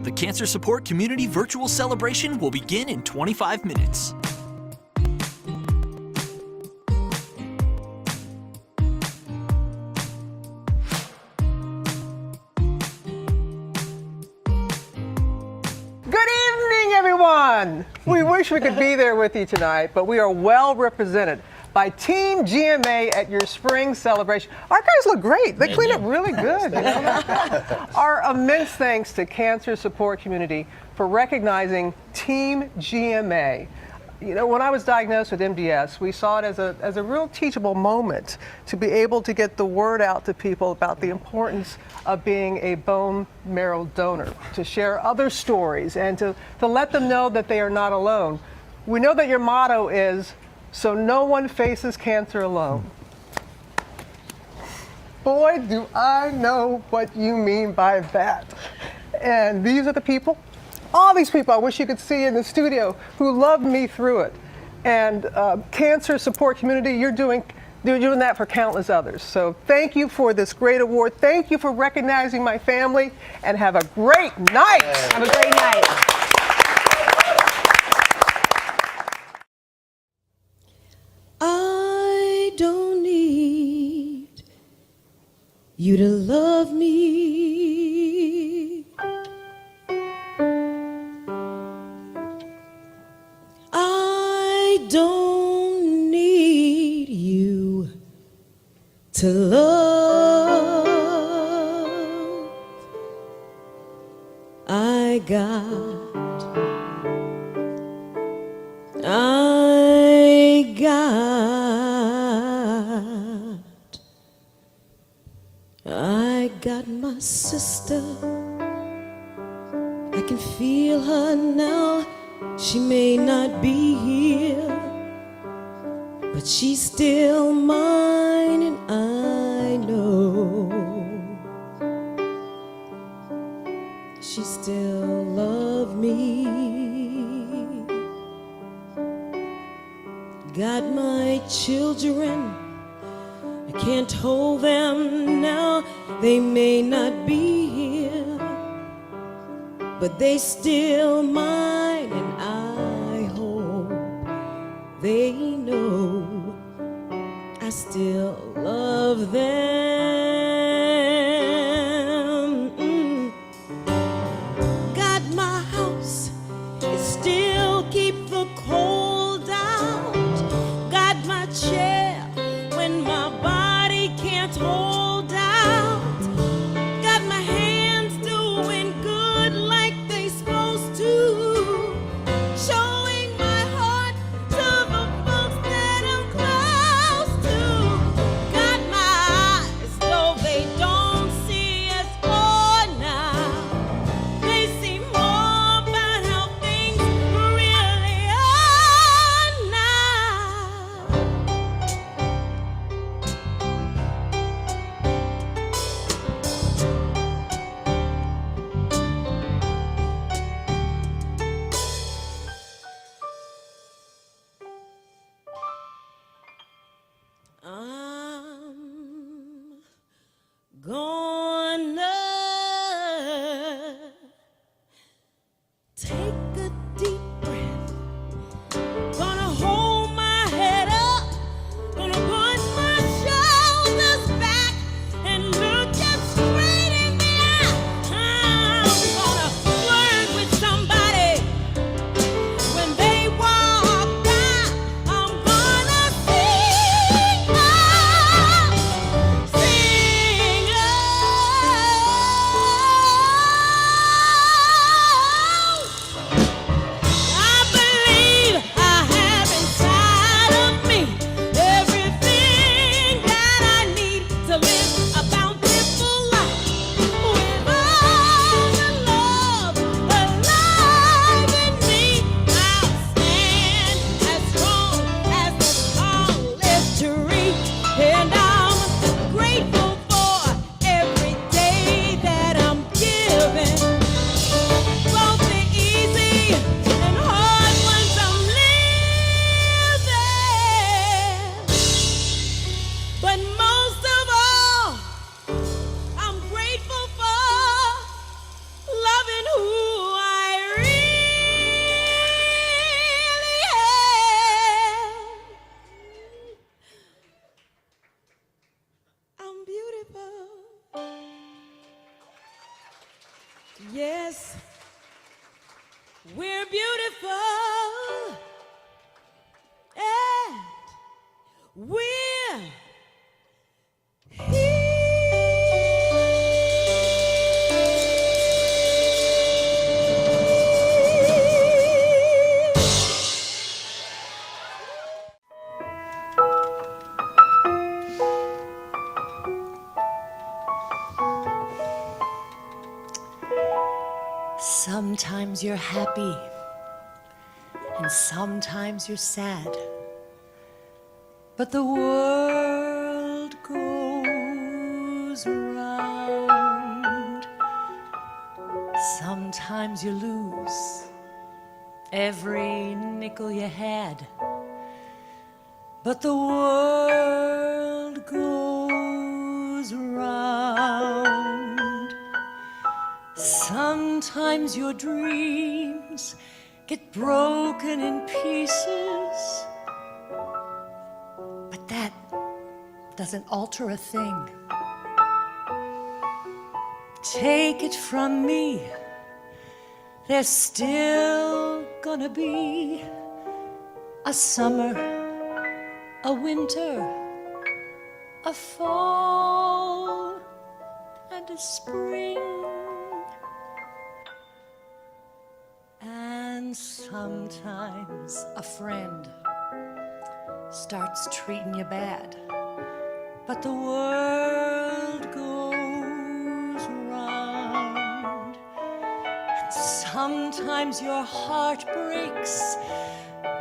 The Cancer Support Community Virtual Celebration will begin in 25 minutes. We wish we could be there with you tonight, but we are well represented by Team GMA at your spring celebration. Our guys look great. They clean up really good. You know? Our immense thanks to Cancer Support Community for recognizing Team GMA. You know, when I was diagnosed with MDS, we saw it as a real teachable moment to be able to get the word out to people about the importance of being a bone marrow donor, to share other stories and to let them know that they are not alone. We know that your motto is, so no one faces cancer alone. Boy, do I know what you mean by that. And these are the people, all these people I wish you could see in the studio who loved me through it. And Cancer Support Community, you're doing that for countless others. So thank you for this great award. Thank you for recognizing my family, and have a great night. Have a great night. I don't need you to love me. I don't need you to love. I got my sister. I can feel her now. She may not be here, but she's still mine, and I know she still loves me. Got my children, I can't hold them now. They may not be here, but they still mine, and I hope they know I still love them. Got my house, it still keep the cold out. Got my chair when my body can't hold. Close to, got my eyes, We're beautiful, and we're here. Sometimes you're happy, and sometimes you're sad. But the world goes round. Sometimes you lose every nickel you had. But the world goes round. Sometimes your dreams get broken in pieces, but that doesn't alter a thing. Take it from me, there's still gonna be a summer, a winter, a fall, and a spring. And sometimes a friend starts treating you bad, but the world goes round. And sometimes your heart breaks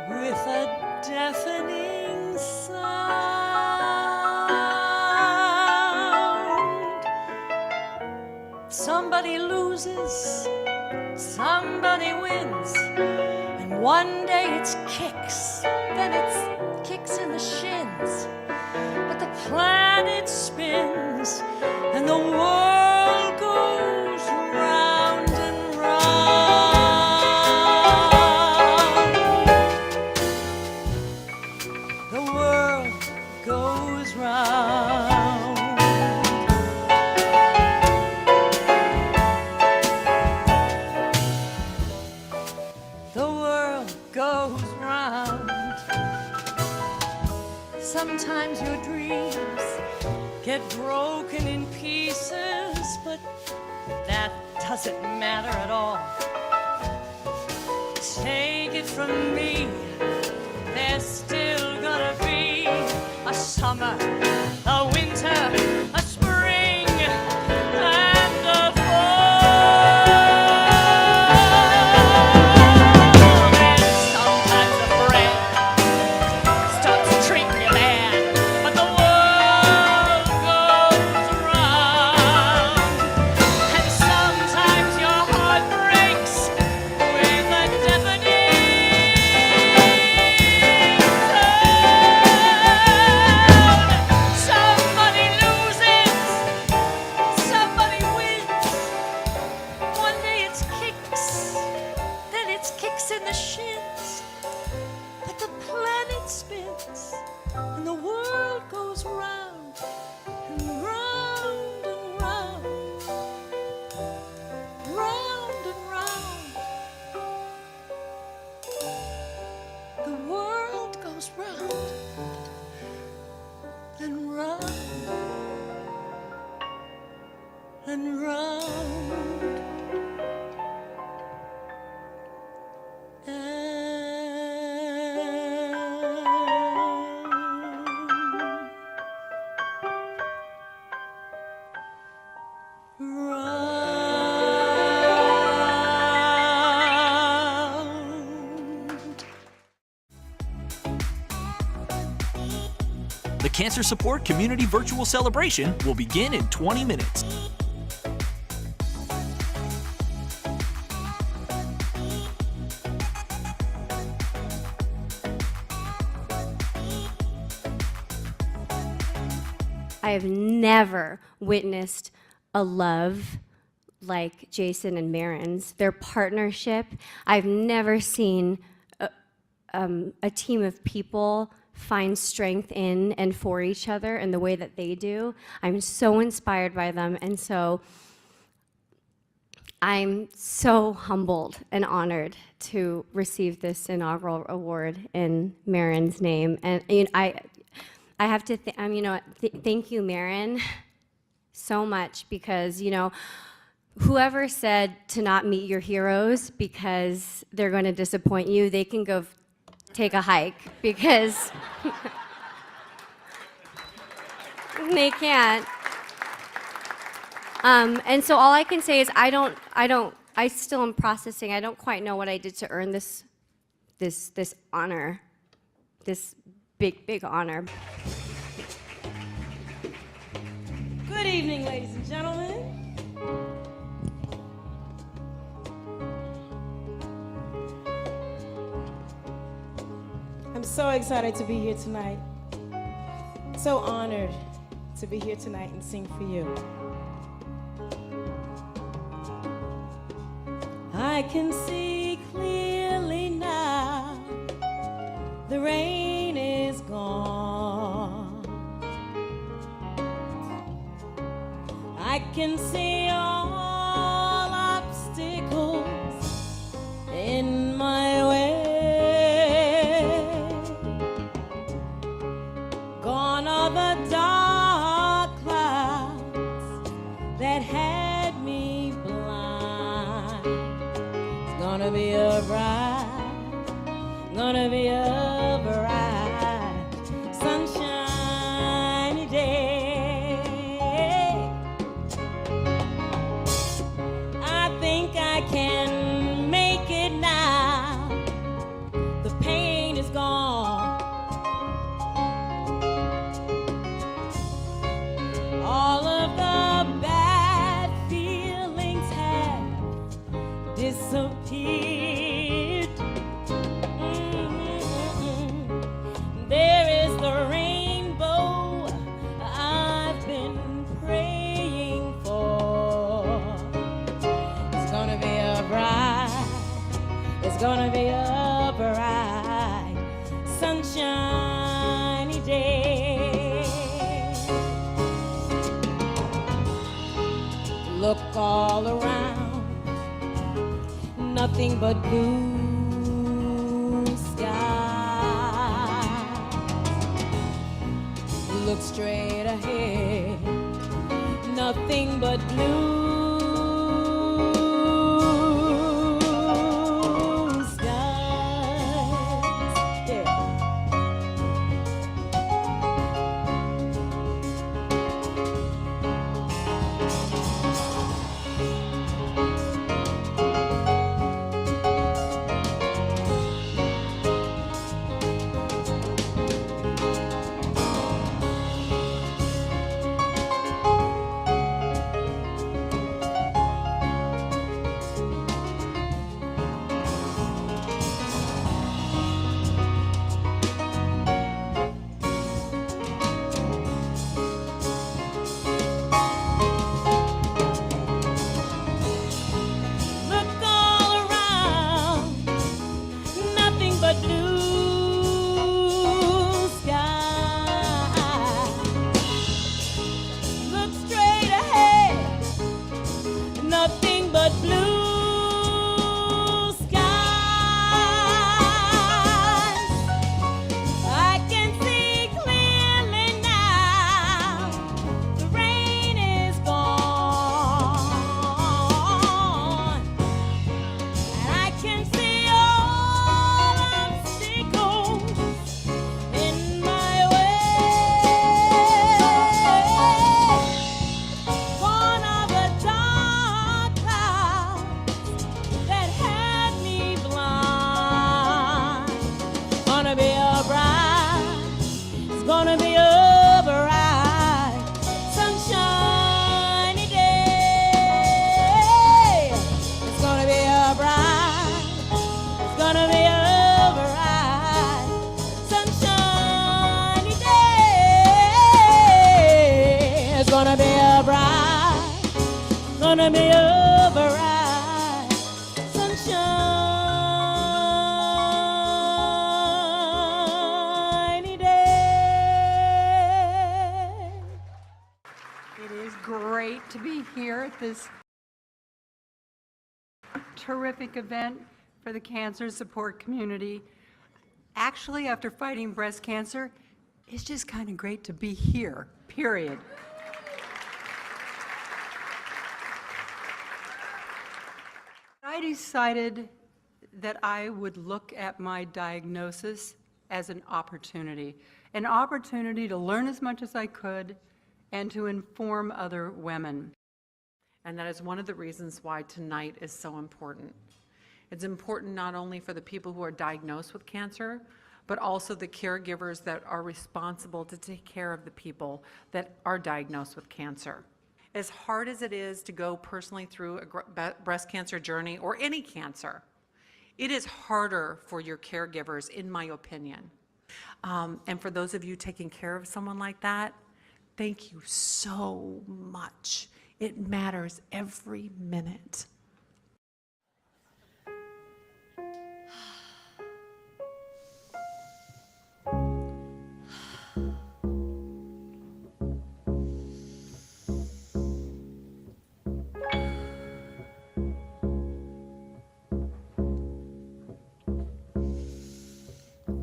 with a deafening sound. Somebody loses, somebody wins, and one day it's kicks, then it's kicks in the shins. But the planet spins, and the world goes round and round. The world goes round. Sometimes your dreams get broken in pieces, but that doesn't matter at all. Take it from me, there's still gonna be a summer, a winter, a spring, and a fall. And sometimes a friend starts treating you bad, but the world goes round. And sometimes your heart breaks with a deafening sound. Somebody loses, somebody wins. One day it's kicks, then it's kicks in the shins. But the planet spins, and the world goes round and round and round, round and round. The world goes round and round and round. The Cancer Support Community Virtual Celebration will begin in 20 minutes. I have never witnessed a love like Jason and Marin's. Their partnership, I've never seen a team of people find strength in and for each other in the way that they do. I'm so inspired by them, and so I'm so humbled and honored to receive this inaugural award in Marin's name. And I have to, thank you, Marin, so much, because, whoever said to not meet your heroes because they're going to disappoint you, they can go take a hike, because they can't. And so all I can say is I still am processing. I don't quite know what I did to earn this honor, this big honor. Good evening, ladies and gentlemen. I'm so excited to be here tonight. So honored to be here tonight and sing for you. I can see clearly now, the rain is gone. I can see all obstacles in my way. Gone are the dark clouds that had me blind. It's gonna be a bright, sunshiny day. I think I can make it now. The pain is gone. All of the bad feelings have disappeared. There is the rainbow I've been praying for. It's gonna be a bright, sunshiny day. Look all around, nothing but blue sky. Look straight ahead, nothing but blue skies. Yeah. Gonna be a bright, sunshiny day. It is great to be here at this terrific event for the cancer support community. Actually, after fighting breast cancer, it's just kind of great to be here, period. I decided that I would look at my diagnosis as an opportunity to learn as much as I could and to inform other women. And that is one of the reasons why tonight is so important. It's important not only for the people who are diagnosed with cancer, but also the caregivers that are responsible to take care of the people that are diagnosed with cancer. As hard as it is to go personally through a breast cancer journey or any cancer, it is harder for your caregivers, in my opinion. And for those of you taking care of someone like that, thank you so much. It matters every minute.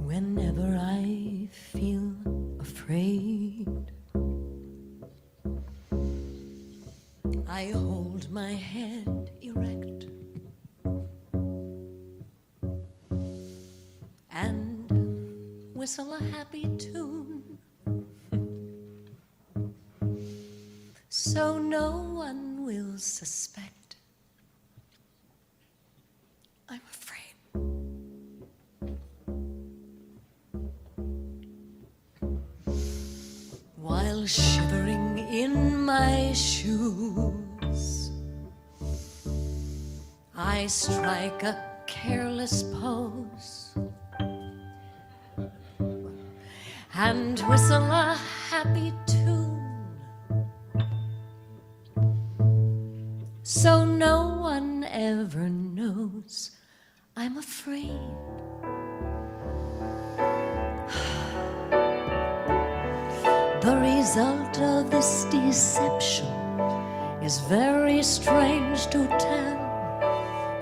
Whenever I feel afraid, I hold my head erect and whistle a happy tune, so no one will suspect I'm afraid. While shivering in my shoes, I strike a careless pose and whistle a happy tune, so no one ever knows I'm afraid. The result of this deception is very strange to tell,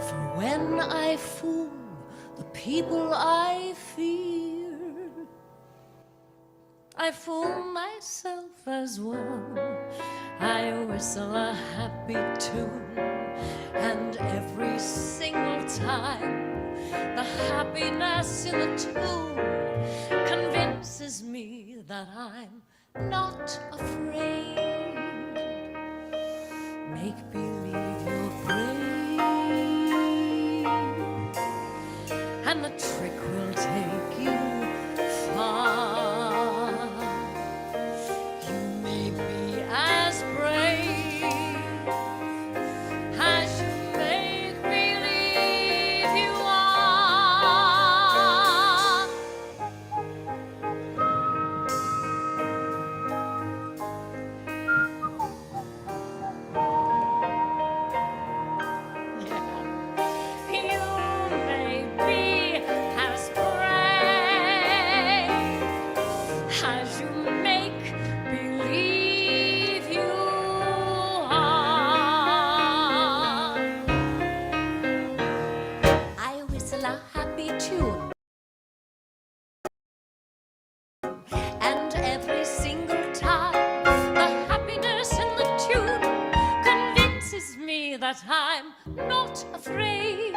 for when I fool the people I fear, I fool myself as well. I whistle a happy tune, and every single time the happiness in the tune convinces me that I'm not afraid. Make believe you're brave, and the trick will take you far. You may be as brave as you make believe you are. That I'm not afraid.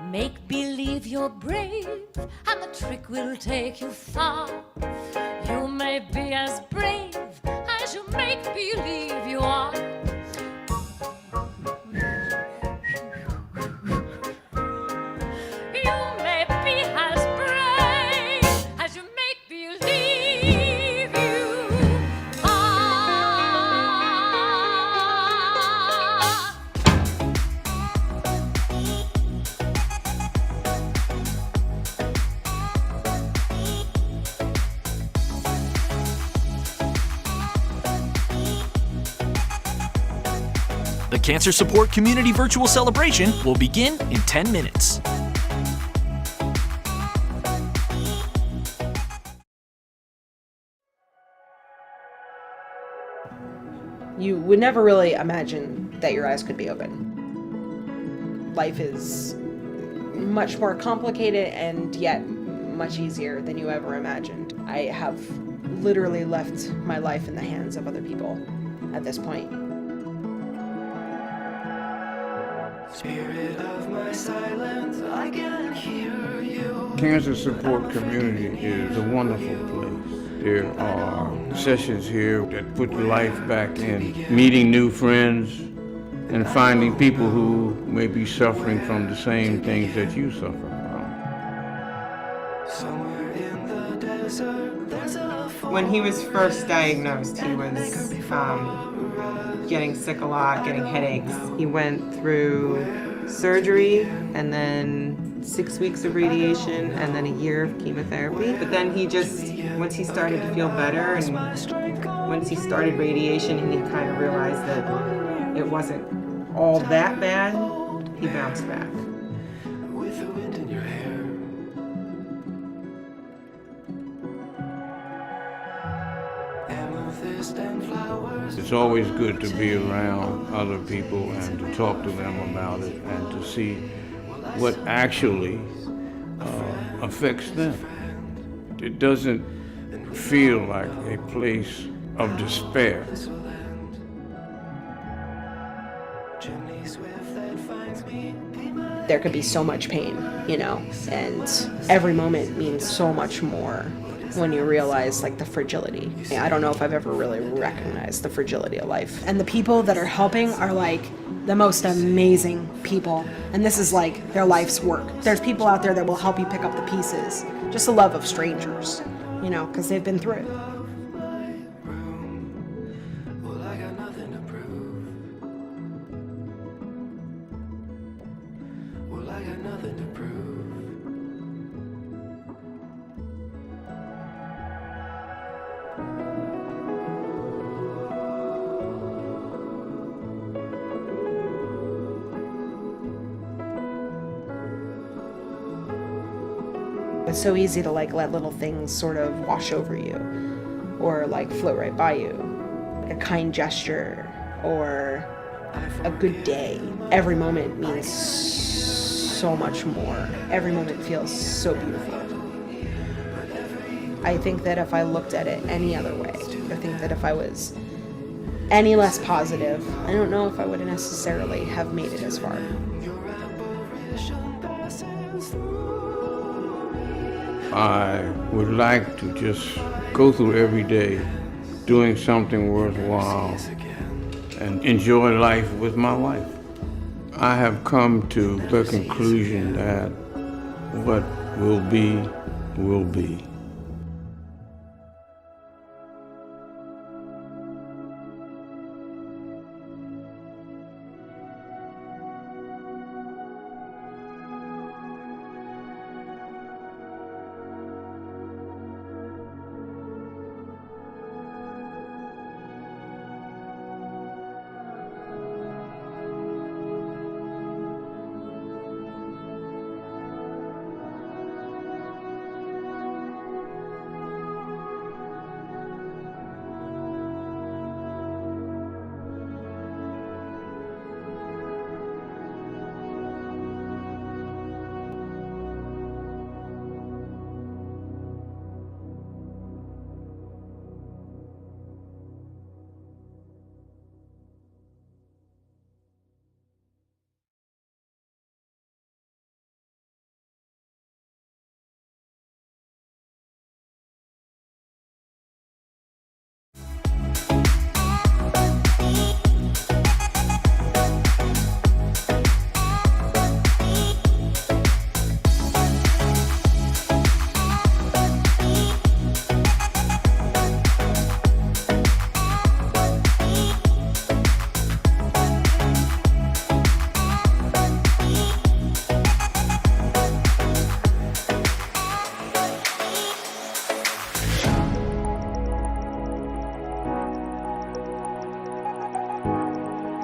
Make believe you're brave, and the trick will take you far. You may be as brave as you make believe you are. You may be as brave as you make believe you are. The Cancer Support Community Virtual Celebration will begin in 10 minutes. You would never really imagine that your eyes could be open. life is much more complicated and yet much easier than you ever imagined. I have literally left my life in the hands of other people at this point. Spirit of my silence, I can hear you. Cancer support community is a wonderful place. There are sessions here that put life back in, meeting new friends and finding people who may be suffering from the same things that you suffer from. Somewhere in the desert, there's a when he was first diagnosed, he was getting sick a lot, getting headaches. He went through surgery and then 6 weeks of radiation and then a year of chemotherapy. But then he just, once he started to feel better and once he started radiation and he kind of realized that it wasn't all that bad, he bounced back. with the wind in your hair. Amethyst and flowers. It's always good to be around other people and to talk to them about it and to see what actually affects them. It doesn't feel like a place of despair. There could be so much pain, you know, and every moment means so much more when you realize like the fragility. I don't know if I've ever really recognized the fragility of life. And the people that are helping are like the most amazing people. And this is like their life's work. There's people out there that will help you pick up the pieces. Just the love of strangers, you know, because they've been through it. Well, I got nothing to prove. Well, I got nothing to prove. It's so easy to like let little things sort of wash over you or like float right by you. A kind gesture or a good day. Every moment means so much more. Every moment feels so beautiful. I think that if I looked at it any other way, I think that if I was any less positive, I don't know if I would necessarily have made it as far. I would like to just go through every day doing something worthwhile and enjoy life with my wife. I have come to the conclusion that what will be, will be.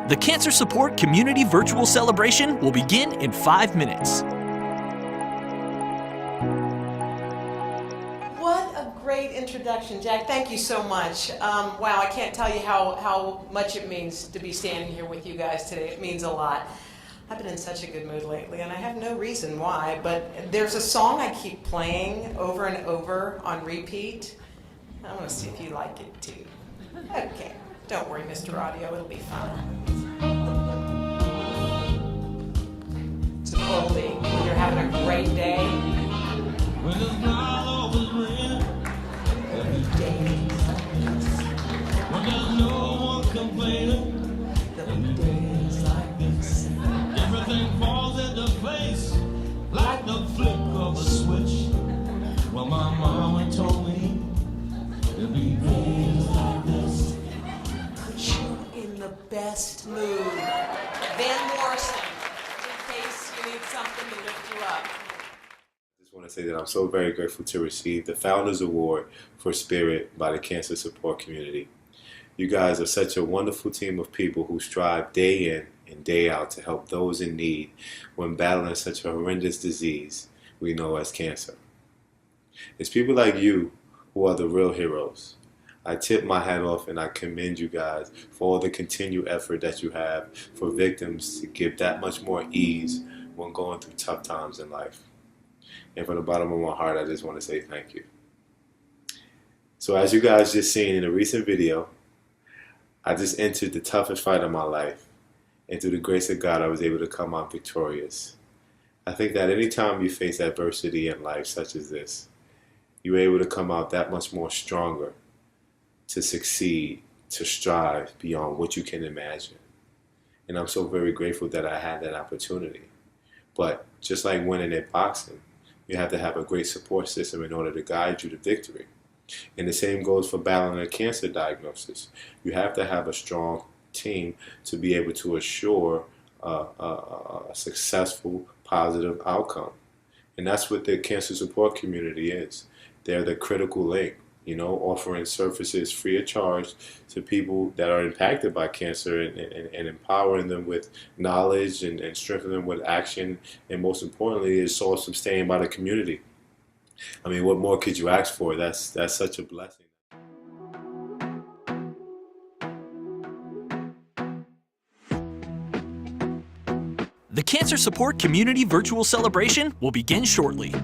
The Cancer Support Community Virtual Celebration will begin in 5 minutes. What a great introduction, Jack. Thank you so much. Wow, I can't tell you how much it means to be standing here with you guys today. It means a lot. I've been in such a good mood lately, and I have no reason why, but there's a song I keep playing over and over on repeat. I want to see if you like it too. Okay, don't worry, Mr. Audio, it'll be fun. It's an oldie when you're having a great day. When it's not always rain. Every day. When there's no one complaining. There'll be days like this. Everything falls into place like the flick of a switch. Well, my mama told me there'll be days like this. Put you in the best mood. Van Morrison, in case you need something to lift you up. I just want to say that I'm so very grateful to receive the Founders Award for Spirit by the Cancer Support Community. You guys are such a wonderful team of people who strive day in and day out to help those in need when battling such a horrendous disease we know as cancer. It's people like you who are the real heroes. I tip my hat off and I commend you guys for all the continued effort that you have for victims to give that much more ease when going through tough times in life. And from the bottom of my heart, I just want to say thank you. So as you guys just seen in a recent video, I just entered the toughest fight of my life, and through the grace of God, I was able to come out victorious. I think that anytime you face adversity in life such as this, you're able to come out that much more stronger to succeed, to strive beyond what you can imagine. And I'm so very grateful that I had that opportunity. But just like winning at boxing, you have to have a great support system in order to guide you to victory. And the same goes for battling a cancer diagnosis. You have to have a strong team to be able to assure a successful, positive outcome. And that's what the cancer support community is. They're the critical link, you know, offering services free of charge to people that are impacted by cancer and empowering them with knowledge and strengthening them with action. And most importantly, is self-sustained by the community. I mean, what more could you ask for? That's such a blessing. The Cancer Support Community Virtual Celebration will begin shortly.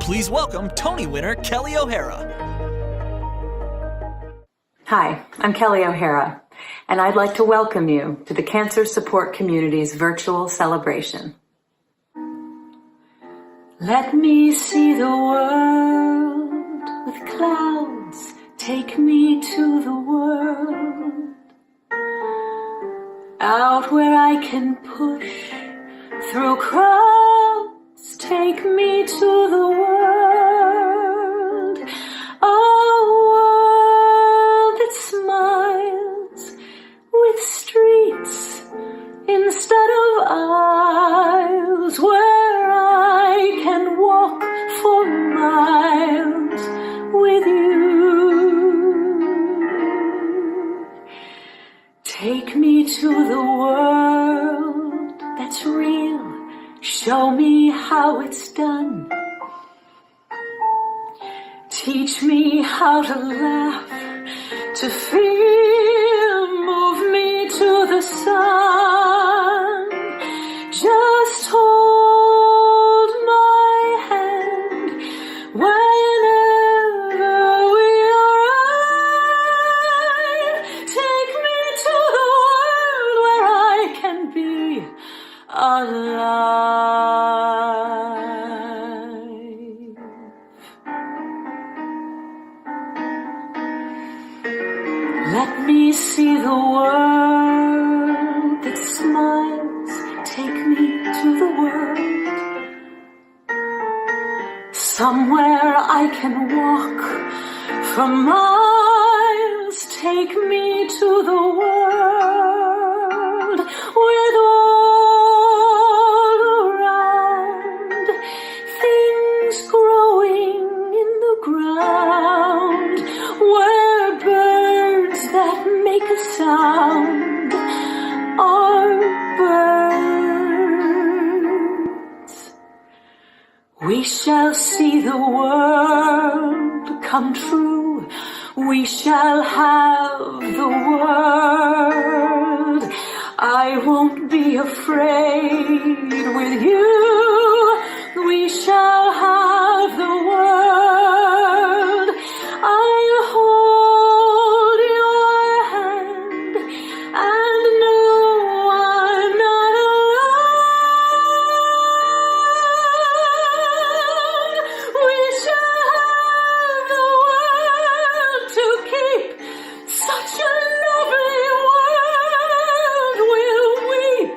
Please welcome Tony winner Kelli O'Hara. Hi, I'm Kelli O'Hara, and I'd like to welcome you to the Cancer Support Community's virtual celebration. Let me see the world with clouds, take me to the world, out where I can push through crowds, take me to the world, a world that smiles with streets instead of aisles, where I can walk for miles with you. Take me to the world that's real. Show me how it's done. Teach me how to laugh, to feel, move me to the sun. Just hold my hand whenever we arrive. Take me to the world where I can be alive. Let me see the world that smiles. Take me to the world, somewhere I can walk for miles. Take me to the world with all around things growing in the ground, where birds that make a sound are birds. We shall see the world come true. We shall have the world. I won't be afraid with you. We shall have the world. I'll hold your hand and know I'm not alone. We shall have the world to keep. Such a lovely world. We'll weep.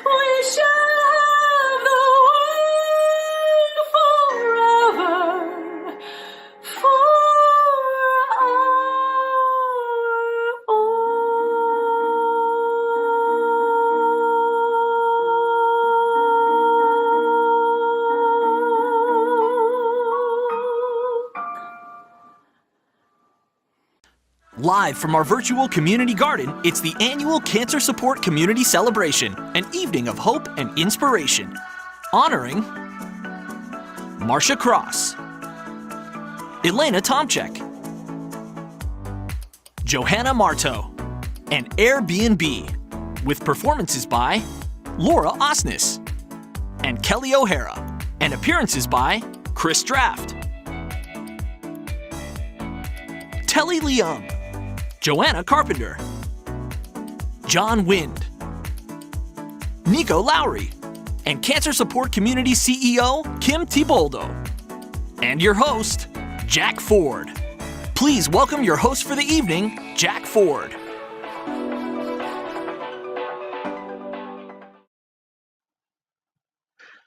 We shall have the world forever. For our Live from our virtual community garden, it's the annual Cancer Support Community Celebration, an evening of hope and inspiration. Honoring Marcia Cross, Ilona Tomczyk, Johanna Marto, and Airbnb, with performances by Laura Osnes and Kelli O'Hara, and appearances by Chris Draft, Telly Leung, Joanna Carpenter, John Wind, Nico Lowry, and Cancer Support Community CEO Kim Thiboldeaux, and your host, Jack Ford. Please welcome your host for the evening, Jack Ford.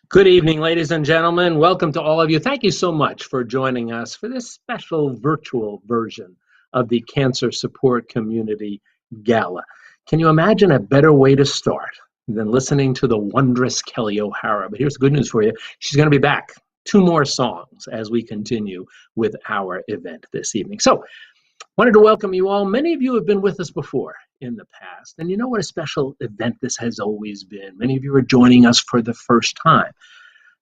Good evening, ladies and gentlemen. Welcome to all of you. Thank you so much for joining us for this special virtual version of the Cancer Support Community Gala. Can you imagine a better way to start than listening to the wondrous Kelli O'Hara? But here's the good news for you. She's going to be back. 2 more songs as we continue with our event this evening. So, wanted to welcome you all. Many of you have been with us before in the past, and you know what a special event this has always been. Many of you are joining us for the first time.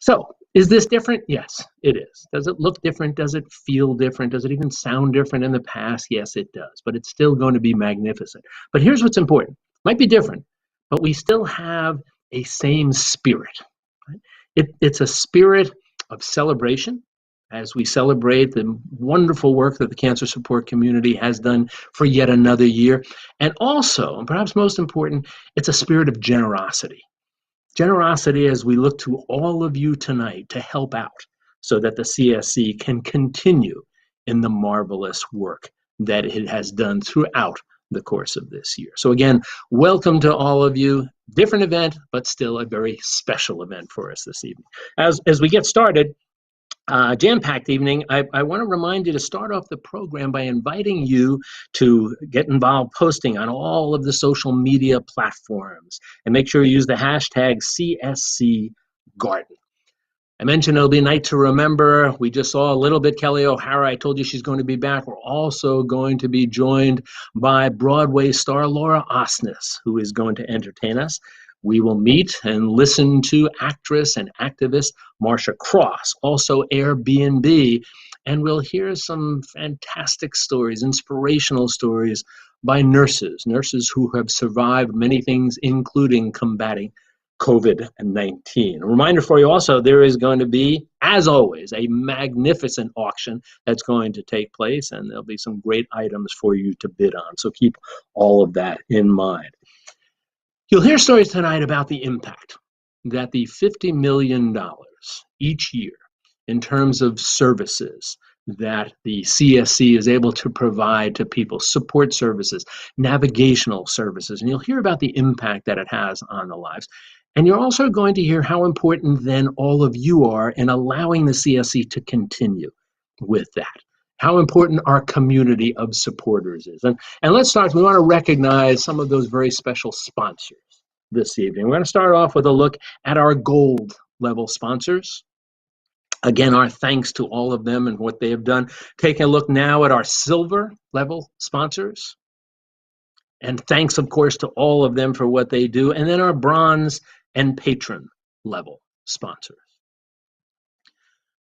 So, is this different? Yes, it is. Does it look different? Does it feel different? Does it even sound different in the past? Yes, it does, but it's still going to be magnificent. But here's what's important. Might be different, but we still have a same spirit. Right? It's a spirit of celebration as we celebrate the wonderful work that the Cancer Support Community has done for yet another year. And also, and perhaps most important, it's a spirit of generosity. Generosity as we look to all of you tonight to help out so that the CSC can continue in the marvelous work that it has done throughout the course of this year. So again, welcome to all of you. Different event, but still a very special event for us this evening. As we get started, jam-packed evening, I want to remind you to start off the program by inviting you to get involved posting on all of the social media platforms and make sure you use the hashtag CSC Garden. I mentioned it'll be a night to remember. We just saw a little bit Kelly O'Hara. I told you she's going to be back. We're also going to be joined by Broadway star Laura Osnes, who is going to entertain us. We will meet and listen to actress and activist Marcia Cross, also Airbnb, and we'll hear some fantastic stories, inspirational stories by nurses who have survived many things, including combating COVID-19. A reminder for you also, there is going to be, as always, a magnificent auction that's going to take place, and there'll be some great items for you to bid on. So keep all of that in mind. You'll hear stories tonight about the impact that the $50 million each year in terms of services that the CSC is able to provide to people, support services, navigational services, and you'll hear about the impact that it has on the lives. And you're also going to hear how important then all of you are in allowing the CSC to continue with that. How important our community of supporters is. And let's start, we want to recognize some of those very special sponsors this evening. We're going to start off with a look at our gold level sponsors. Again, our thanks to all of them and what they have done. Taking a look now at our silver level sponsors. And thanks, of course, to all of them for what they do. And then our bronze and patron level sponsors.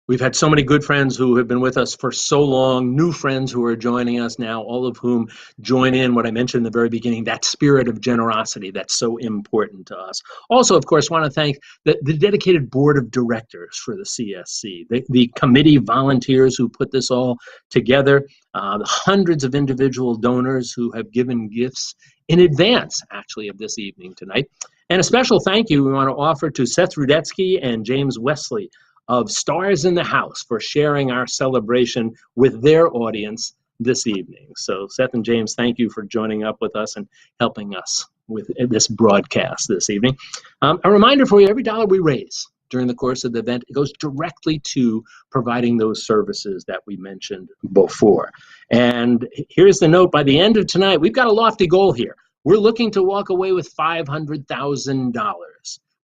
We've had so many good friends who have been with us for so long, new friends who are joining us now, all of whom join in what I mentioned in the very beginning, that spirit of generosity that's so important to us. Also, of course, want to thank the dedicated board of directors for the CSC, the committee volunteers who put this all together, the hundreds of individual donors who have given gifts in advance, actually, of this evening tonight. And a special thank you we want to offer to Seth Rudetsky and James Wesley of Stars in the House for sharing our celebration with their audience this evening. So Seth and James, thank you for joining up with us and helping us with this broadcast this evening. A reminder for you, every dollar we raise during the course of the event, it goes directly to providing those services that we mentioned before. And here's the note, by the end of tonight, we've got a lofty goal here. We're looking to walk away with $500,000.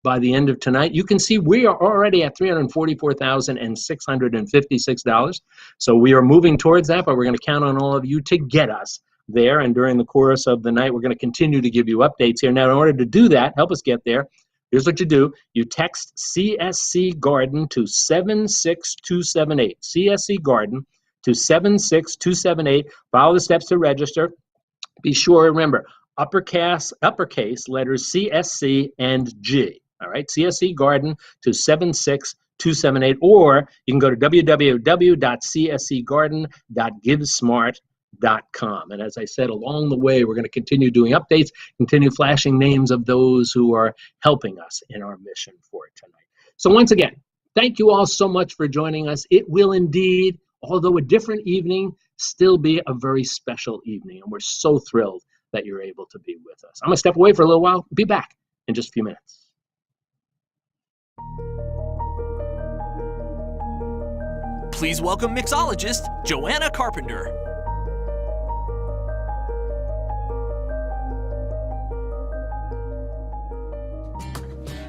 By the end of tonight, you can see we are already at $344,656. So we are moving towards that, but we're going to count on all of you to get us there. And during the course of the night, we're going to continue to give you updates here. Now, in order to do that, help us get there, here's what you do. You text CSC Garden to 76278. CSC Garden to 76278. Follow the steps to register. Be sure, remember, uppercase letters CSC and G. All right, CSC Garden to 76278, or you can go to www.cscgarden.givesmart.com. And as I said, along the way, we're going to continue doing updates, continue flashing names of those who are helping us in our mission for tonight. So once again, thank you all so much for joining us. It will indeed, although a different evening, still be a very special evening, and we're so thrilled that you're able to be with us. I'm going to step away for a little while, be back in just a few minutes. Please welcome mixologist Johanna Carpenter.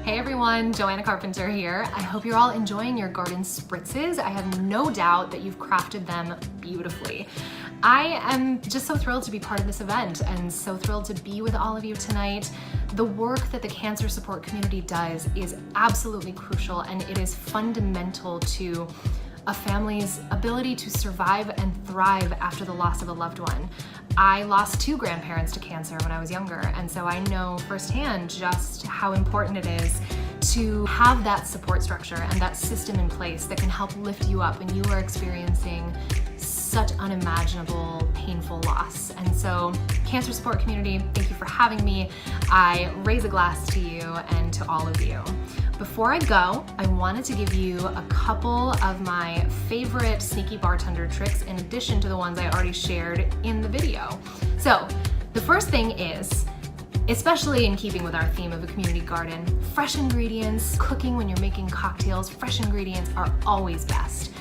Hey everyone, Joanna Carpenter here. I hope you're all enjoying your garden spritzes. I have no doubt that you've crafted them beautifully. I am just so thrilled to be part of this event and so thrilled to be with all of you tonight. The work that the cancer support community does is absolutely crucial, and it is fundamental to a family's ability to survive and thrive after the loss of a loved one. I lost 2 grandparents to cancer when I was younger, and so I know firsthand just how important it is to have that support structure and that system in place that can help lift you up when you are experiencing such unimaginable, painful loss. And so, cancer support community, thank you for having me. I raise a glass to you and to all of you. Before I go, I wanted to give you a couple of my favorite sneaky bartender tricks in addition to the ones I already shared in the video. So, the first thing is, especially in keeping with our theme of a community garden, fresh ingredients, cooking when you're making cocktails, fresh ingredients are always best.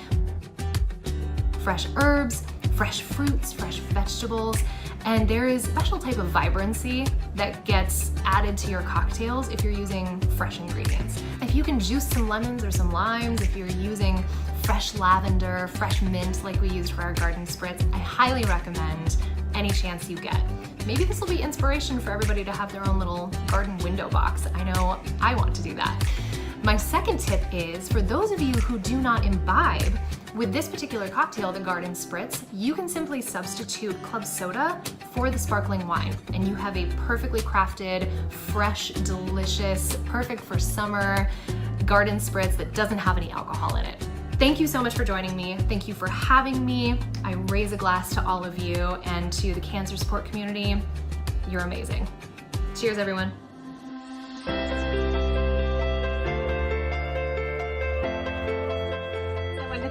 Fresh herbs, fresh fruits, fresh vegetables, And there is a special type of vibrancy that gets added to your cocktails if you're using fresh ingredients. If you can juice some lemons or some limes, if you're using fresh lavender, fresh mint like we used for our garden spritz, I highly recommend any chance you get. Maybe this will be inspiration for everybody to have their own little garden window box. I know I want to do that. My second tip is, for those of you who do not imbibe, with this particular cocktail, the Garden Spritz, you can simply substitute club soda for the sparkling wine, and you have a perfectly crafted, fresh, delicious, perfect for summer garden spritz that doesn't have any alcohol in it. Thank you so much for joining me. Thank you for having me. I raise a glass to all of you and to the cancer support community. You're amazing. Cheers, everyone.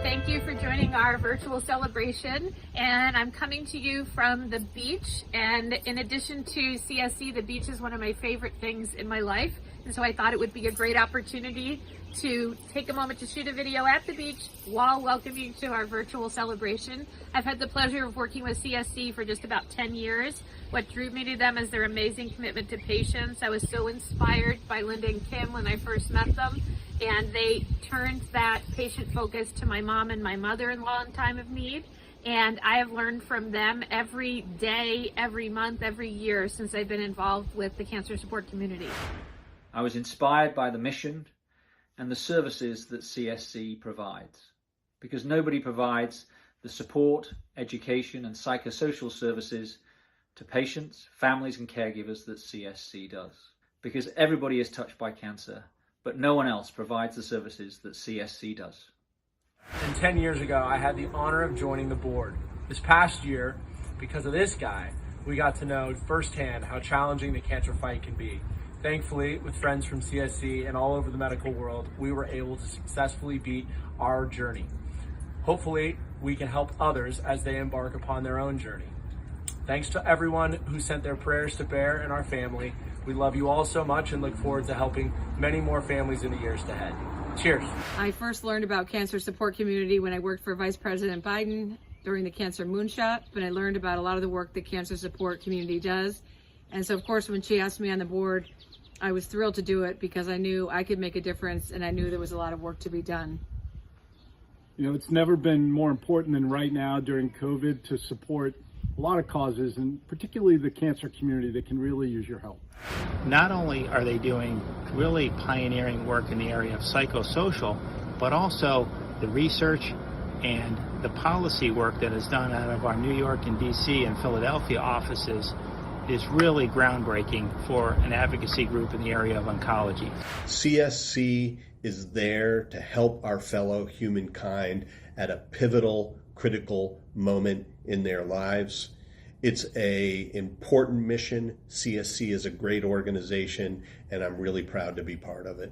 Thank you for joining our virtual celebration, and I'm coming to you from the beach. And in addition to CSC, the beach is one of my favorite things in my life, and so I thought it would be a great opportunity to take a moment to shoot a video at the beach while welcoming you to our virtual celebration. I've had the pleasure of working with CSC for just about 10 years. What drew me to them is their amazing commitment to patients. I was so inspired by Linda and Kim when I first met them, and they turned that patient focus to my mom and my mother-in-law in time of need. And I have learned from them every day, every month, every year since I've been involved with the cancer support community. I was inspired by the mission and the services that CSC provides, because nobody provides the support, education and psychosocial services to patients, families and caregivers that CSC does. Because everybody is touched by cancer, but no one else provides the services that CSC does. And 10 years ago, I had the honor of joining the board. This past year, because of this guy, we got to know firsthand how challenging the cancer fight can be. Thankfully, with friends from CSC and all over the medical world, we were able to successfully beat our journey. Hopefully, we can help others as they embark upon their own journey. Thanks to everyone who sent their prayers to bear and our family. We love you all so much and look forward to helping many more families in the years ahead. Cheers. I first learned about cancer support community when I worked for Vice President Biden during the Cancer Moonshot, but I learned about a lot of the work the cancer support community does. And so, of course, when she asked me on the board, I was thrilled to do it because I knew I could make a difference and I knew there was a lot of work to be done. You know, it's never been more important than right now during COVID to support a lot of causes, and particularly the cancer community that can really use your help. Not only are they doing really pioneering work in the area of psychosocial, but also the research and the policy work that is done out of our New York and DC and Philadelphia offices is really groundbreaking for an advocacy group in the area of oncology. CSC is there to help our fellow humankind at a pivotal, critical moment in their lives. It's an important mission. CSC is a great organization, and I'm really proud to be part of it.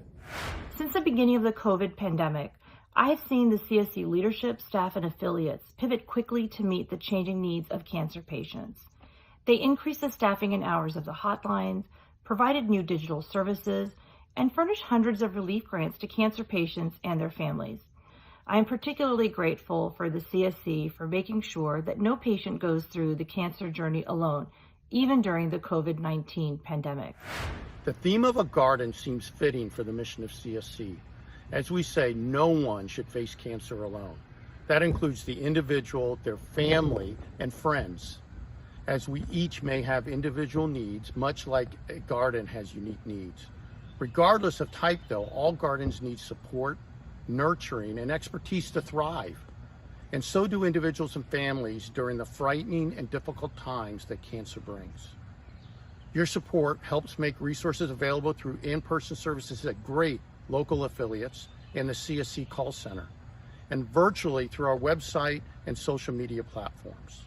Since the beginning of the COVID pandemic, I have seen the CSC leadership, staff, and affiliates pivot quickly to meet the changing needs of cancer patients. They increased the staffing and hours of the hotlines, provided new digital services, and furnished hundreds of relief grants to cancer patients and their families. I am particularly grateful for the CSC for making sure that no patient goes through the cancer journey alone, even during the COVID-19 pandemic. The theme of a garden seems fitting for the mission of CSC. As we say, no one should face cancer alone. That includes the individual, their family, and friends, as we each may have individual needs, much like a garden has unique needs. Regardless of type, though, all gardens need support, nurturing, and expertise to thrive. And so do individuals and families during the frightening and difficult times that cancer brings. Your support helps make resources available through in-person services at great local affiliates and the CSC call center, and virtually through our website and social media platforms.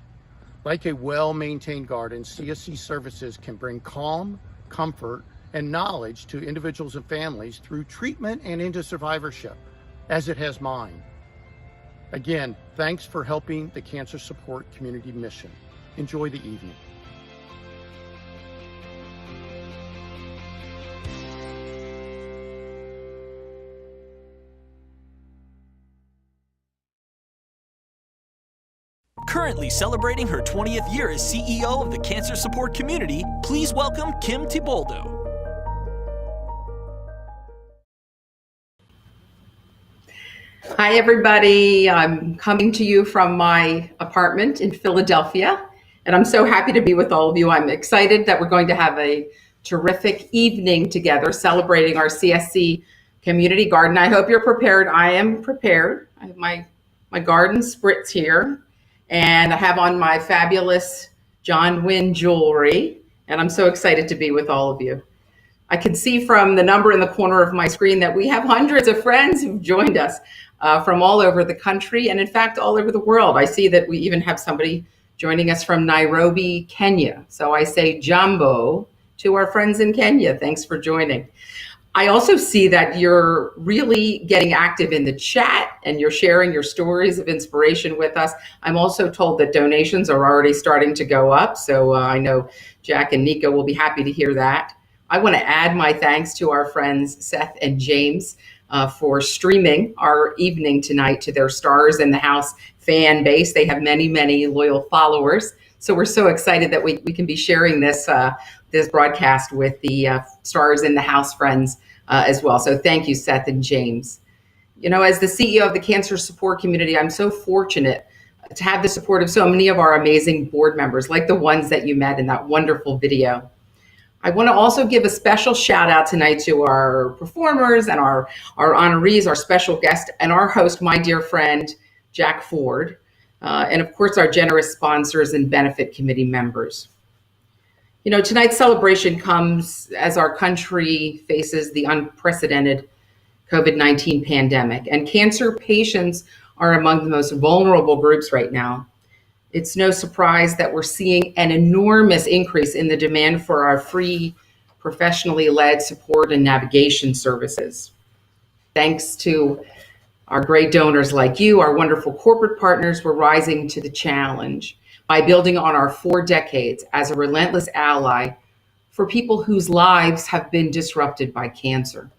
Like a well-maintained garden, CSC services can bring calm, comfort, and knowledge to individuals and families through treatment and into survivorship, as it has mine. Again, thanks for helping the cancer support community mission. Enjoy the evening. Currently celebrating her 20th year as CEO of the Cancer Support Community, please welcome Kim Thiboldeaux. Hi, everybody. I'm coming to you from my apartment in Philadelphia, and I'm so happy to be with all of you. I'm excited that we're going to have a terrific evening together celebrating our CSC community garden. I hope you're prepared. I am prepared. I have my garden spritz here, and I have on my fabulous John Wynn jewelry, and I'm so excited to be with all of you. I can see from the number in the corner of my screen that we have hundreds of friends who've joined us from all over the country, and in fact, all over the world. I see that we even have somebody joining us from Nairobi, Kenya. So I say jambo to our friends in Kenya. Thanks for joining. I also see that you're really getting active in the chat and you're sharing your stories of inspiration with us. I'm also told that donations are already starting to go up. So I know Jack and Nico will be happy to hear that. I want to add my thanks to our friends Seth and James for streaming our evening tonight to their Stars in the House fan base. They have many, many loyal followers. So we're so excited that we can be sharing this broadcast with the Stars in the House friends as well. So thank you, Seth and James. You know, as the CEO of the Cancer Support Community, I'm so fortunate to have the support of so many of our amazing board members, like the ones that you met in that wonderful video. I want to also give a special shout out tonight to our performers and our honorees, our special guest, and our host, my dear friend, Jack Ford, and of course, our generous sponsors and benefit committee members. You know, tonight's celebration comes as our country faces the unprecedented COVID-19 pandemic, and cancer patients are among the most vulnerable groups right now. It's no surprise that we're seeing an enormous increase in the demand for our free, professionally led support and navigation services. Thanks to our great donors like you, our wonderful corporate partners, we're rising to the challenge by building on our 4 decades as a relentless ally for people whose lives have been disrupted by cancer.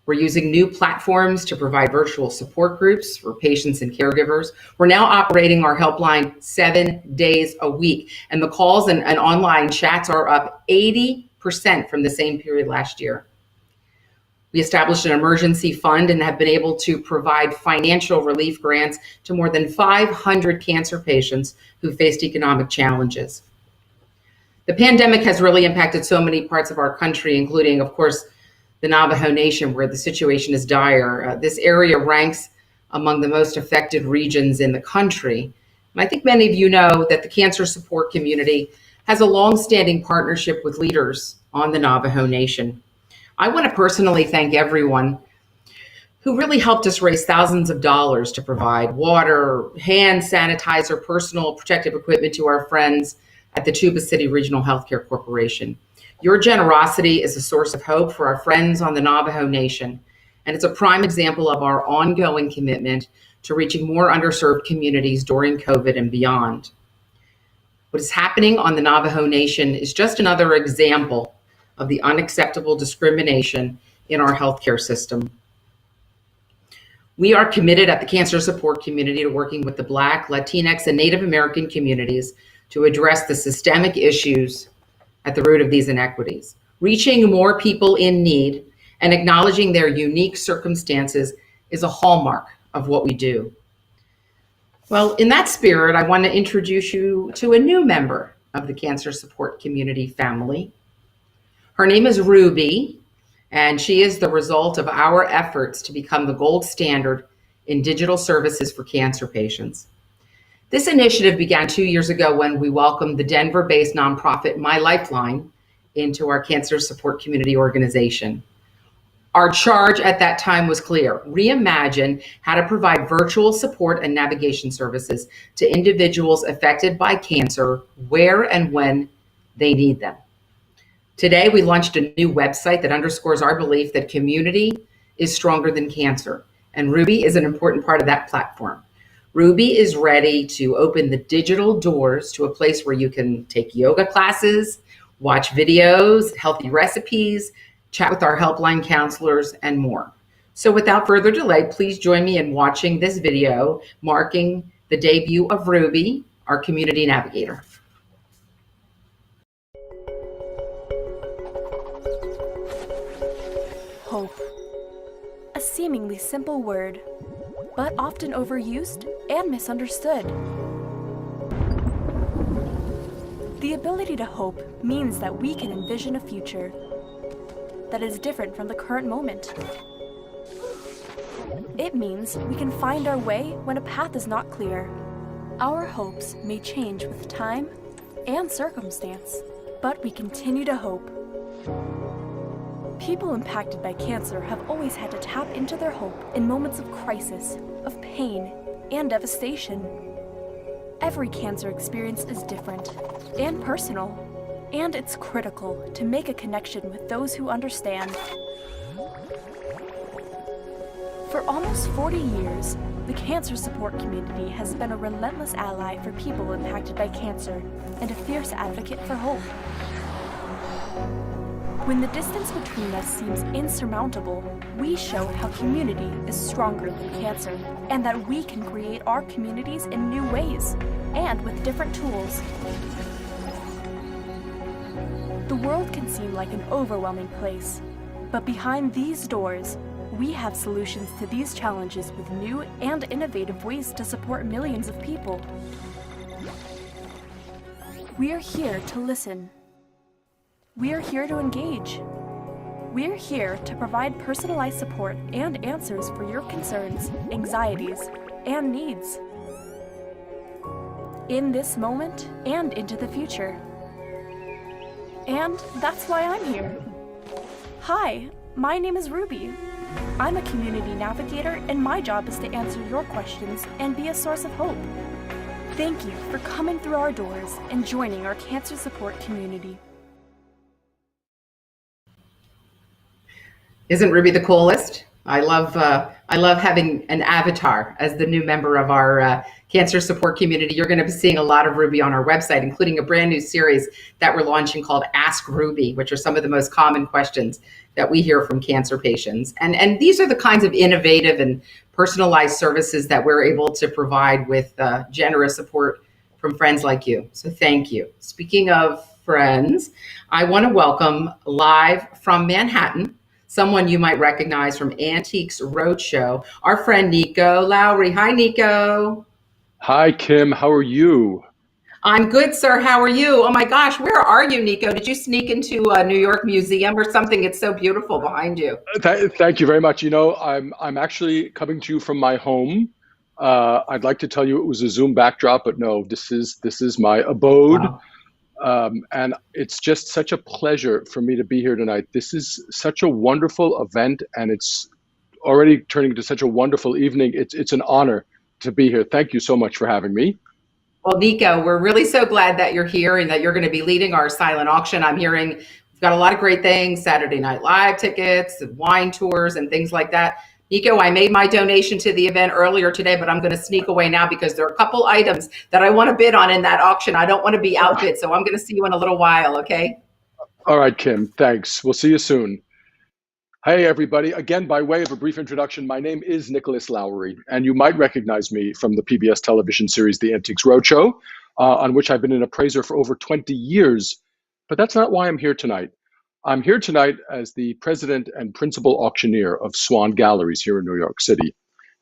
We're using new platforms to provide virtual support groups for patients and caregivers. We're now operating our helpline 7 days a week, and the calls and online chats are up 80% from the same period last year. We established an emergency fund and have been able to provide financial relief grants to more than 500 cancer patients who faced economic challenges. The pandemic has really impacted so many parts of our country, including, of course, the Navajo Nation, where the situation is dire. This area ranks among the most affected regions in the country. And I think many of you know that the Cancer Support Community has a long-standing partnership with leaders on the Navajo Nation. I want to personally thank everyone who really helped us raise thousands of dollars to provide water, hand sanitizer, personal protective equipment to our friends at the Tuba City Regional Healthcare Corporation. Your generosity is a source of hope for our friends on the Navajo Nation, and it's a prime example of our ongoing commitment to reaching more underserved communities during COVID and beyond. What is happening on the Navajo Nation is just another example of the unacceptable discrimination in our healthcare system. We are committed at the Cancer Support Community to working with the Black, Latinx, and Native American communities to address the systemic issues at the root of these inequities. Reaching more people in need and acknowledging their unique circumstances is a hallmark of what we do. Well, in that spirit, I want to introduce you to a new member of the Cancer Support Community family. Her name is Ruby, and she is the result of our efforts to become the gold standard in digital services for cancer patients. This initiative began 2 years ago when we welcomed the Denver-based nonprofit My Lifeline into our Cancer Support Community organization. Our charge at that time was clear: reimagine how to provide virtual support and navigation services to individuals affected by cancer where and when they need them. Today, we launched a new website that underscores our belief that community is stronger than cancer, and Ruby is an important part of that platform. Ruby is ready to open the digital doors to a place where you can take yoga classes, watch videos, healthy recipes, chat with our helpline counselors, and more. So without further delay, please join me in watching this video marking the debut of Ruby, our community navigator. Hope. A seemingly simple word, but often overused and misunderstood. The ability to hope means that we can envision a future that is different from the current moment. It means we can find our way when a path is not clear. Our hopes may change with time and circumstance, but we continue to hope. People impacted by cancer have always had to tap into their hope in moments of crisis, of pain, and devastation. Every cancer experience is different and personal, and it's critical to make a connection with those who understand. For almost 40 years, the cancer support community has been a relentless ally for people impacted by cancer and a fierce advocate for hope. When the distance between us seems insurmountable, we show how community is stronger than cancer, and that we can create our communities in new ways, and with different tools. The world can seem like an overwhelming place, but behind these doors, we have solutions to these challenges with new and innovative ways to support millions of people. We are here to listen. We are here to engage. We are here to provide personalized support and answers for your concerns, anxieties, and needs. In this moment and into the future. And that's why I'm here. Hi, my name is Ruby. I'm a community navigator, and my job is to answer your questions and be a source of hope. Thank you for coming through our doors and joining our cancer support community. Isn't Ruby the coolest? I love having an avatar as the new member of our cancer support community. You're going to be seeing a lot of Ruby on our website, including a brand new series that we're launching called Ask Ruby, which are some of the most common questions that we hear from cancer patients. And these are the kinds of innovative and personalized services that we're able to provide with generous support from friends like you. So thank you. Speaking of friends, I want to welcome live from Manhattan, someone you might recognize from Antiques Roadshow, our friend Nico Lowry. Hi, Nico. Hi, Kim. How are you? I'm good, sir. How are you? Oh my gosh, where are you, Nico? Did you sneak into a New York museum or something? It's so beautiful behind you. Thank you very much. You know, I'm actually coming to you from my home. I'd like to tell you it was a Zoom backdrop, but no, this is my abode. Wow. And it's just such a pleasure for me to be here tonight. This is such a wonderful event, and it's already turning into such a wonderful evening. It's an honor to be here. Thank you so much for having me. Well, Nico, we're really so glad that you're here and that you're going to be leading our silent auction. I'm hearing we've got a lot of great things, Saturday Night Live tickets, wine tours, and things like that. Nico, I made my donation to the event earlier today, but I'm going to sneak away now because there are a couple items that I want to bid on in that auction. I don't want to be outbid, so I'm going to see you in a little while, okay? All right, Kim, thanks. We'll see you soon. Hey, everybody. Again, by way of a brief introduction, my name is Nicholas Lowry, and you might recognize me from the PBS television series The Antiques Roadshow, on which I've been an appraiser for over 20 years. But that's not why I'm here tonight. I'm here tonight as the president and principal auctioneer of Swann Galleries here in New York City.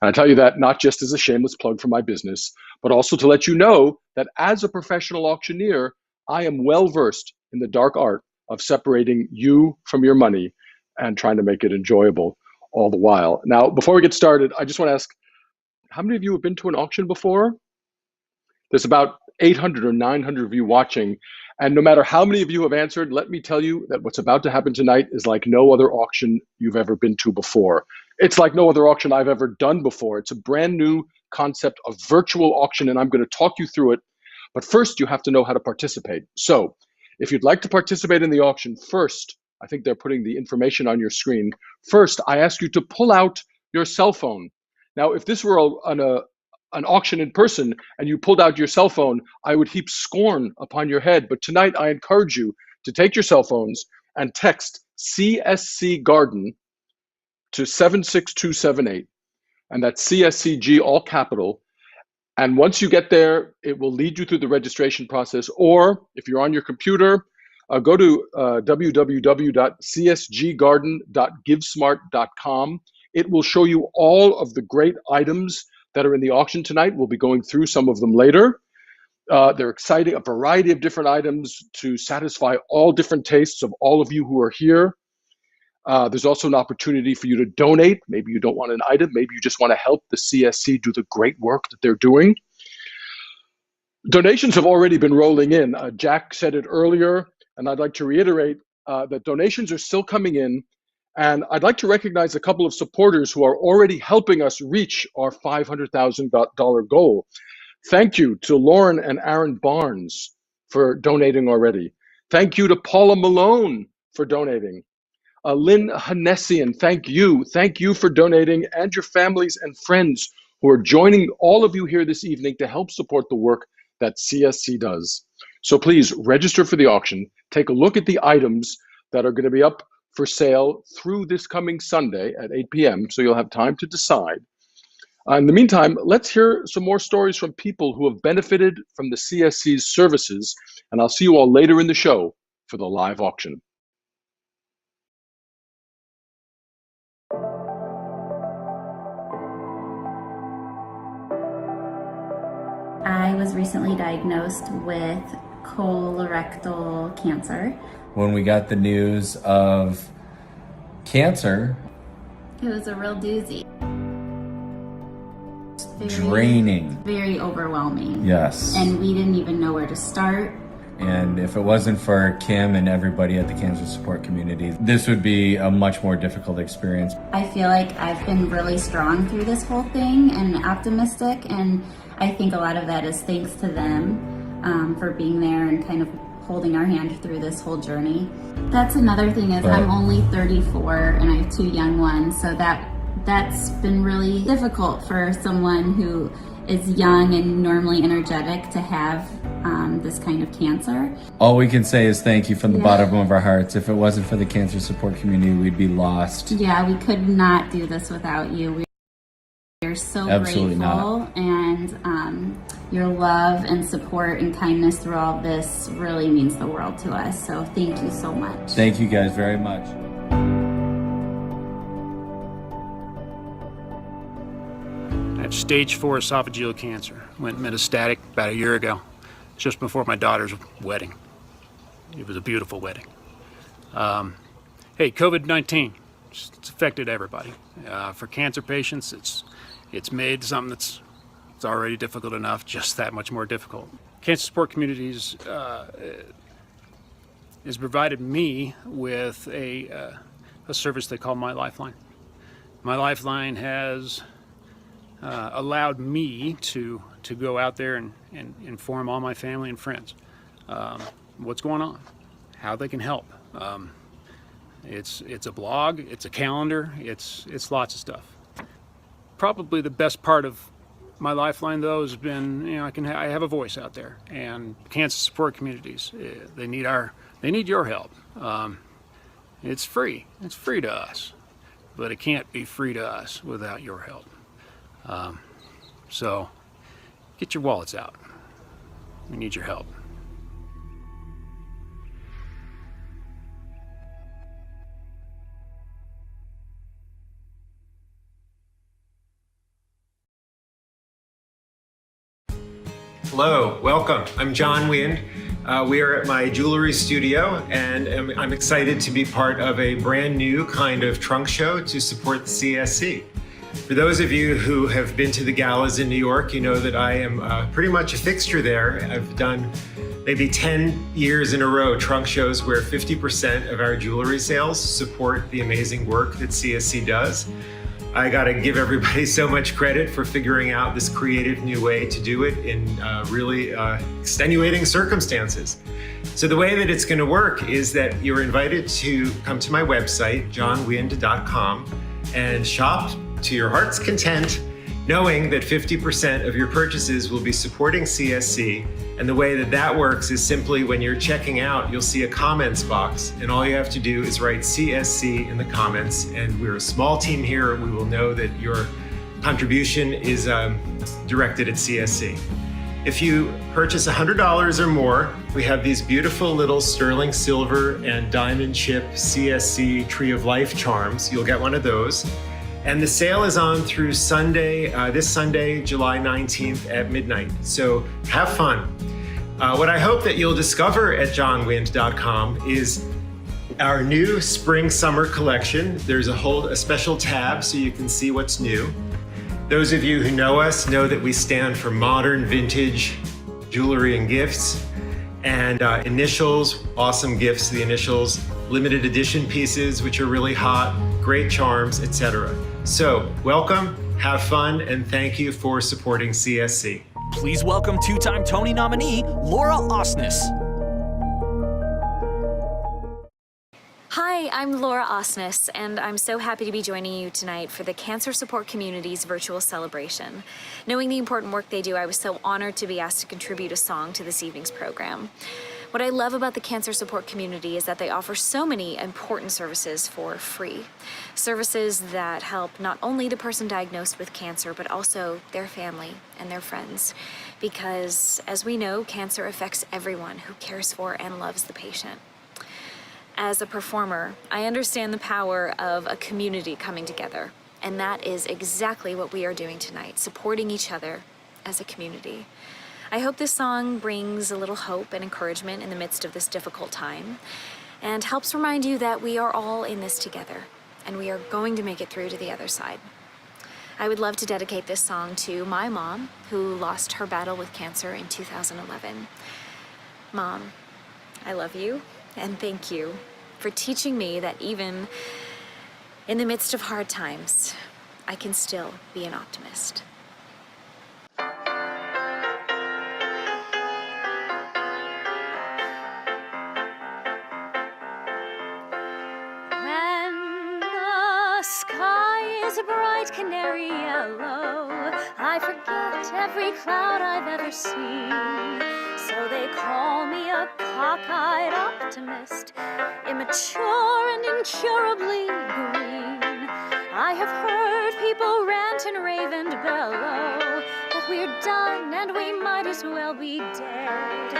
And I tell you that not just as a shameless plug for my business, but also to let you know that as a professional auctioneer, I am well versed in the dark art of separating you from your money and trying to make it enjoyable all the while. Now, before we get started, I just want to ask, how many of you have been to an auction before? There's about 800 or 900 of you watching. And no matter how many of you have answered, let me tell you that what's about to happen tonight is like no other auction you've ever been to before. It's like no other auction I've ever done before. It's a brand new concept of virtual auction, and I'm going to talk you through it. But first, you have to know how to participate. So if you'd like to participate in the auction, first, I think they're putting the information on your screen. First, I ask you to pull out your cell phone. Now, if this were an auction in person and you pulled out your cell phone, I would heap scorn upon your head. But tonight, I encourage you to take your cell phones and text CSC Garden to 76278. And that's CSCG, all capital. And once you get there, it will lead you through the registration process. Or if you're on your computer, go to www.csggarden.givesmart.com. It will show you all of the great items that are in the auction tonight. We'll be going through some of them later. They're exciting, a variety of different items to satisfy all different tastes of all of you who are here. There's also an opportunity for you to donate. Maybe you don't want an item. Maybe you just want to help the CSC do the great work that they're doing. Donations have already been rolling in. Jack said it earlier, and I'd like to reiterate that donations are still coming in. And I'd like to recognize a couple of supporters who are already helping us reach our $500,000 goal. Thank you to Lauren and Aaron Barnes for donating already. Thank you to Paula Malone for donating. Lynn Hanessian, thank you. Thank you for donating, and your families and friends who are joining all of you here this evening to help support the work that CSC does. So please register for the auction. Take a look at the items that are going to be up for sale through this coming Sunday at 8 p.m. So you'll have time to decide. In the meantime, let's hear some more stories from people who have benefited from the CSC's services. And I'll see you all later in the show for the live auction. I was recently diagnosed with colorectal cancer. When we got the news of cancer, It was a real doozy. draining. Very overwhelming. Yes. And we didn't even know where to start. And if it wasn't for Kim and everybody at the cancer support community, this would be a much more difficult experience. I feel like I've been really strong through this whole thing and optimistic, and I think a lot of that is thanks to them for being there and kind of holding our hand through this whole journey. That's another thing is I'm only 34 and I have 2 young ones, so that's been really difficult for someone who is young and normally energetic to have this kind of cancer. All we can say is thank you from the bottom of our hearts. If it wasn't for the cancer support community, we'd be lost. Yeah, we could not do this without you. We're so Absolutely grateful, not. and your love and support and kindness through all this really means the world to us. So thank you so much. Thank you guys very much. I have stage 4 esophageal cancer. Went metastatic about a year ago, just before my daughter's wedding. It was a beautiful wedding. Hey, COVID-19, it's affected everybody. For cancer patients, it's made something that's already difficult enough just that much more difficult. Cancer support communities has provided me with a service they call My Lifeline. My Lifeline has allowed me to go out there and inform all my family and friends what's going on, how they can help. It's a blog, it's a calendar, it's lots of stuff. Probably the best part of My Lifeline, though, has been, I have a voice out there, and cancer support communities, they need your help. It's free to us, but it can't be free to us without your help. So get your wallets out. We need your help. Hello, welcome. I'm John Wind. We are at my jewelry studio, and I'm excited to be part of a brand new kind of trunk show to support the CSC. For those of you who have been to the galas in New York, you know that I am pretty much a fixture there. I've done maybe 10 years in a row trunk shows where 50% of our jewelry sales support the amazing work that CSC does. I gotta give everybody so much credit for figuring out this creative new way to do it in really extenuating circumstances. So the way that it's gonna work is that you're invited to come to my website, johnwind.com, and shop to your heart's content, knowing that 50% of your purchases will be supporting CSC. And the way that that works is simply when you're checking out, you'll see a comments box, and all you have to do is write CSC in the comments, and we're a small team here. We will know that you're contribution is directed at CSC. If you purchase $100 or more, we have these beautiful little sterling silver and diamond chip CSC Tree of Life charms. You'll get one of those. And the sale is on through Sunday, this Sunday, July 19th at midnight. So have fun. What I hope that you'll discover at johnwind.com is our new spring-summer collection. There's a special tab so you can see what's new. Those of you who know us know that we stand for modern vintage jewelry and gifts, and initials, awesome gifts, the initials, limited edition pieces, which are really hot, great charms, etc. So welcome, have fun, and thank you for supporting CSC. Please welcome two-time Tony nominee, Laura Osnes. Hi, I'm Laura Osnes, and I'm so happy to be joining you tonight for the Cancer Support Community's virtual celebration. Knowing the important work they do, I was so honored to be asked to contribute a song to this evening's program. What I love about the Cancer Support Community is that they offer so many important services for free. Services that help not only the person diagnosed with cancer, but also their family and their friends. Because, as we know, cancer affects everyone who cares for and loves the patient. As a performer, I understand the power of a community coming together, and that is exactly what we are doing tonight, supporting each other as a community. I hope this song brings a little hope and encouragement in the midst of this difficult time, and helps remind you that we are all in this together, and we are going to make it through to the other side. I would love to dedicate this song to my mom, who lost her battle with cancer in 2011. Mom, I love you. And thank you for teaching me that even in the midst of hard times, I can still be an optimist. When the sky is a bright canary yellow, I forget every cloud I've ever seen. So they call me a cockeyed optimist, immature and incurably green. I have heard people rant and rave and bellow that we're done and we might as well be dead.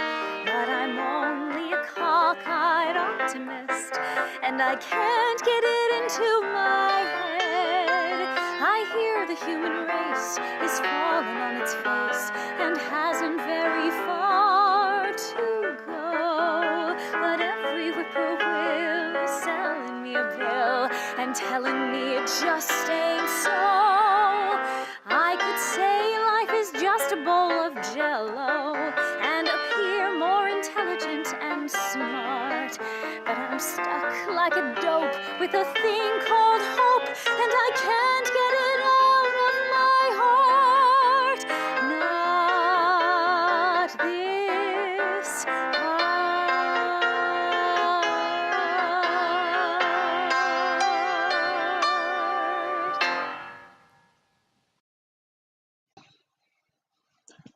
But I'm only a cockeyed optimist, and I can't get it into my head. I hear the human race is falling on its face and hasn't very far to go. But every whippoorwill is selling me a pill and telling me it just ain't so. I could say life is just a bowl of jello and appear more intelligent and smart, but I'm stuck like a dope with a thing called hope, and I can't get it out of my heart. Not this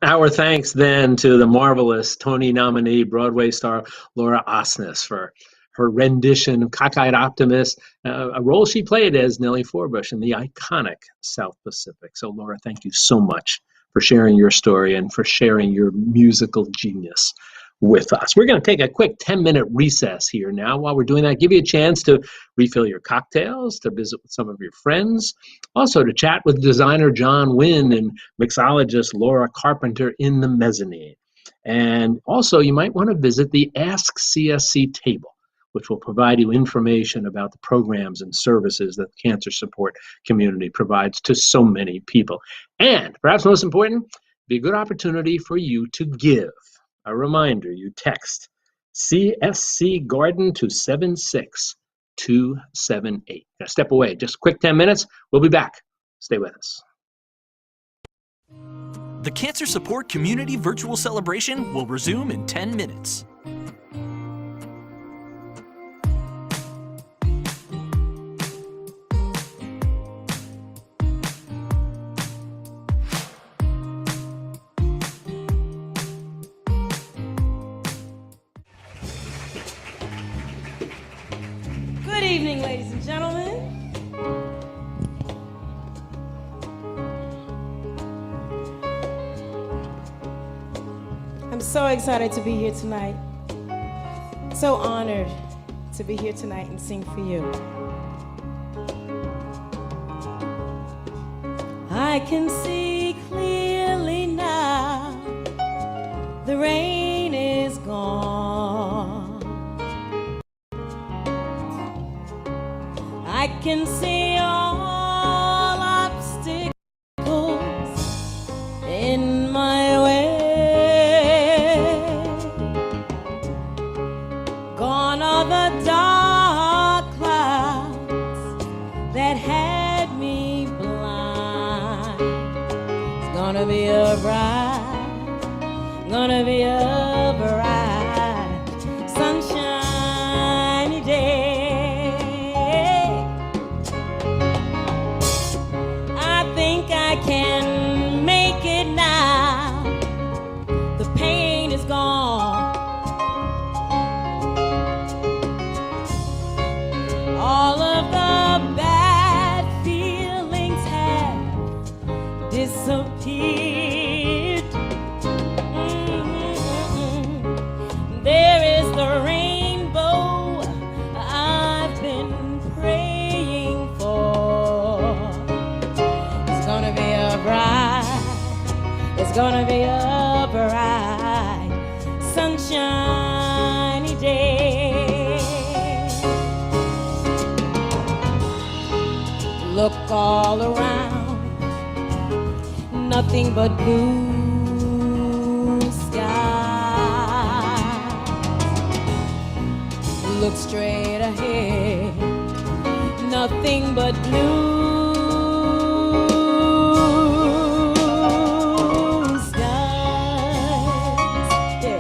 Our thanks then to the marvelous Tony nominee, Broadway star Laura Osnes for her rendition of Cockeyed Optimist, a role she played as Nellie Forbush in the iconic South Pacific. So Laura, thank you so much for sharing your story and for sharing your musical genius with us. We're going to take a quick 10-minute recess here now. While we're doing that, give you a chance to refill your cocktails, to visit with some of your friends, also to chat with designer John Wynn and mixologist Laura Carpenter in the mezzanine. And also, you might want to visit the Ask CSC table, which will provide you information about the programs and services that the cancer support community provides to so many people. And perhaps most important, be a good opportunity for you to give. A reminder, you text CSC Garden to 76278. Now step away, just a quick 10 minutes. We'll be back. Stay with us. The Cancer Support Community Virtual Celebration will resume in 10 minutes. Good evening, ladies and gentlemen. I'm so excited to be here tonight. So honored to be here tonight and sing for you. I can see clearly now, the rain is gone. I can see all obstacles in my way. Gone are the dark clouds that had me blind. It's gonna be a bright, sunshiny day. I think I can make it now. The pain is gone. All of the bad feelings have disappeared. There is the rainbow I've been praying for. It's gonna be a bright, sunshiny day. Look all around, nothing but blue sky. Look straight ahead, nothing but blue skies. Yeah.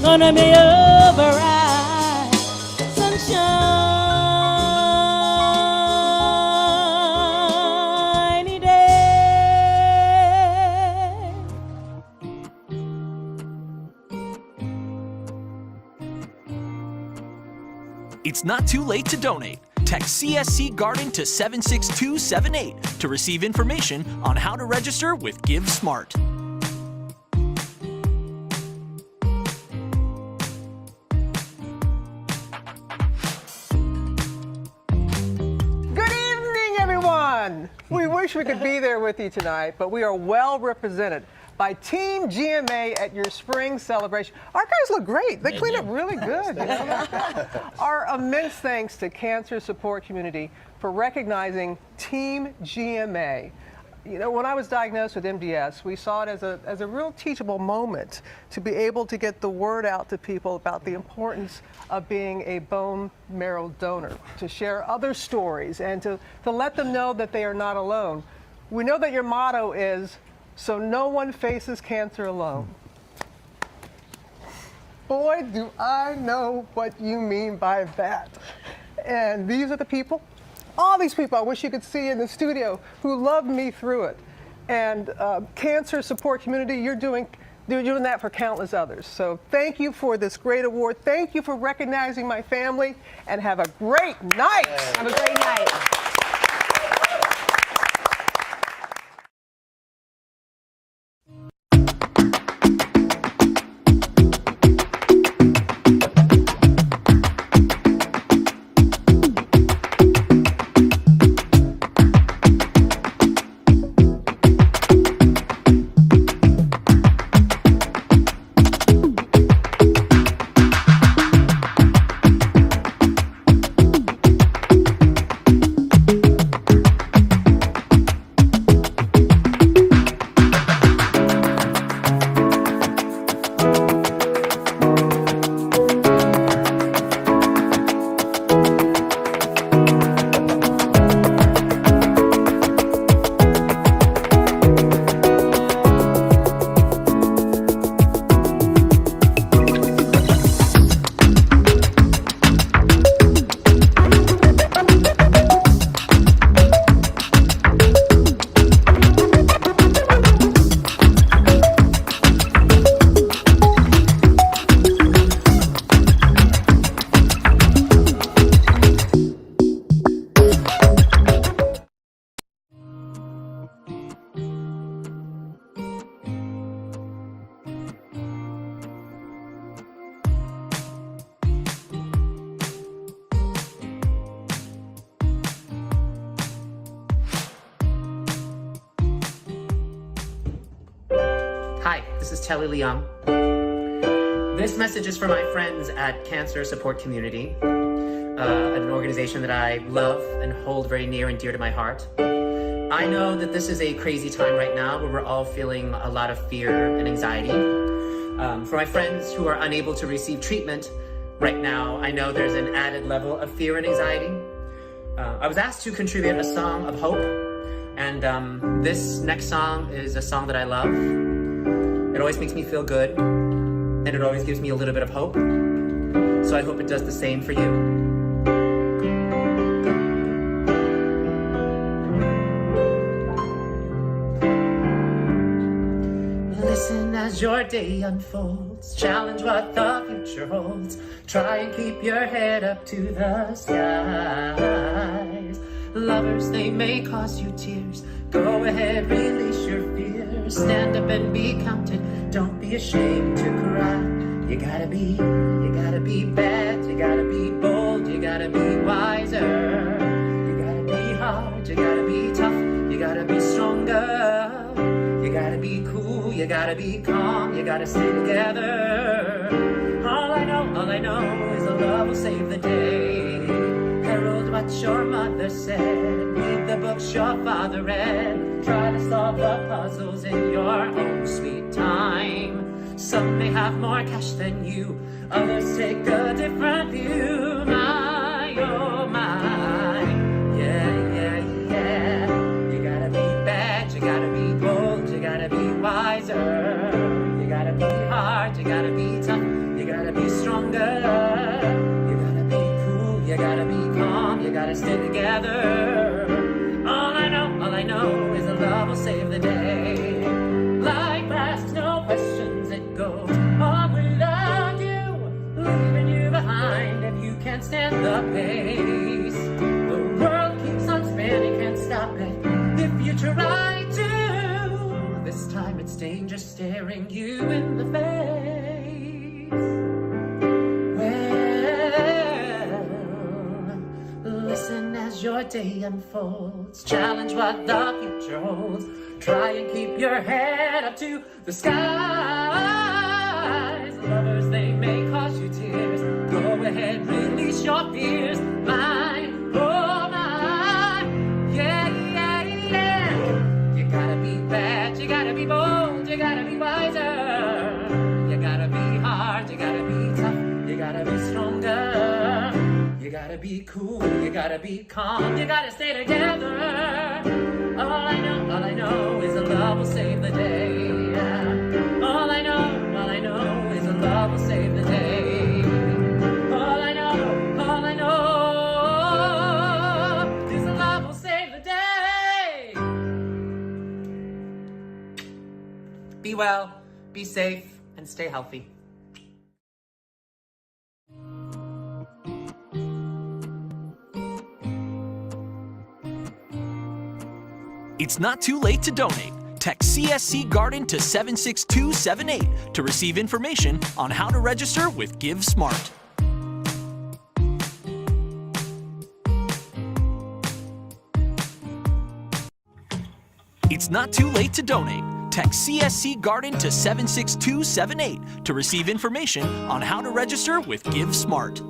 Gonna be a bright, sunshiny day. It's not too late to donate. Text CSC Garden to 76278 to receive information on how to register with Give Smart. We wish we could be there with you tonight, but we are well represented by Team GMA at your spring celebration. Our guys look great. They clean up really good. You know? Our immense thanks to Cancer Support Community for recognizing Team GMA. You know, when I was diagnosed with MDS, we saw it as a real teachable moment to be able to get the word out to people about the importance of being a bone marrow donor, to share other stories and to let them know that they are not alone. We know that your motto is, so no one faces cancer alone. Boy, do I know what you mean by that. And these are the people, all these people I wish you could see in the studio who loved me through it. And cancer support community, you're doing that for countless others. So thank you for this great award. Thank you for recognizing my family, and have a great night. Have a great night. Hi, this is Telly Leung. This message is for my friends at Cancer Support Community, an organization that I love and hold very near and dear to my heart. I know that this is a crazy time right now where we're all feeling a lot of fear and anxiety. For my friends who are unable to receive treatment right now, I know there's an added level of fear and anxiety. I was asked to contribute a song of hope, and this next song is a song that I love. It always makes me feel good, and it always gives me a little bit of hope. So I hope it does the same for you. Listen as your day unfolds, challenge what the future holds. Try and keep your head up to the skies. Lovers, they may cause you tears. Go ahead, release your fears. Stand up and be counted. Don't be ashamed to cry. You gotta be bad. You gotta be bold. You gotta be wiser. You gotta be hard. You gotta be tough. You gotta be stronger. You gotta be cool. You gotta be calm. You gotta stay together. All I know is a love will save the day. Herald what your mother said. Read the books your father read. Try to solve the puzzles in your own sweet time. Some may have more cash than you. Others take a different view. My, oh my. Yeah. You gotta be bad. You gotta be bold. You gotta be wiser. You gotta be hard. You gotta be tough. You gotta be stronger. You gotta be calm, you gotta stay together. All I know is that love will save the day. Like past, no questions, it goes on without you, leaving you behind if you can't stand the pace. The world keeps on spinning, can't stop it if you try to. This time it's danger staring you in the face. Listen as your day unfolds. Challenge what the future holds. Try and keep your head up to the skies. Lovers, they may cause you tears. Go ahead, release your fears. Mine, oh mine. Yeah. You gotta gotta be cool, you gotta be calm, you gotta stay together. All I know is a love will save the day. All I know is a love will save the day. All I know is a love will save the day. Be well, be safe, and stay healthy. It's not too late to donate. Text CSC Garden to 76278 to receive information on how to register with Give Smart. It's not too late to donate. Text CSC Garden to 76278 to receive information on how to register with Give Smart.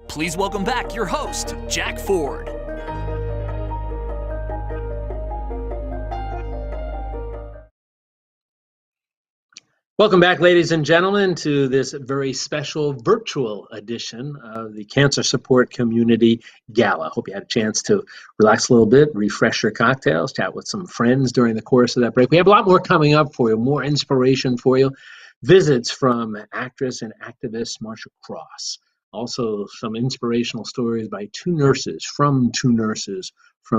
Please welcome back your host, Jack Ford. Welcome back, ladies and gentlemen, to this very special virtual edition of the Cancer Support Community Gala. Hope you had a chance to relax a little bit, refresh your cocktails, chat with some friends during the course of that break. We have a lot more coming up for you, more inspiration for you. Visits from actress and activist Marcia Cross. Also, some inspirational stories by two nurses from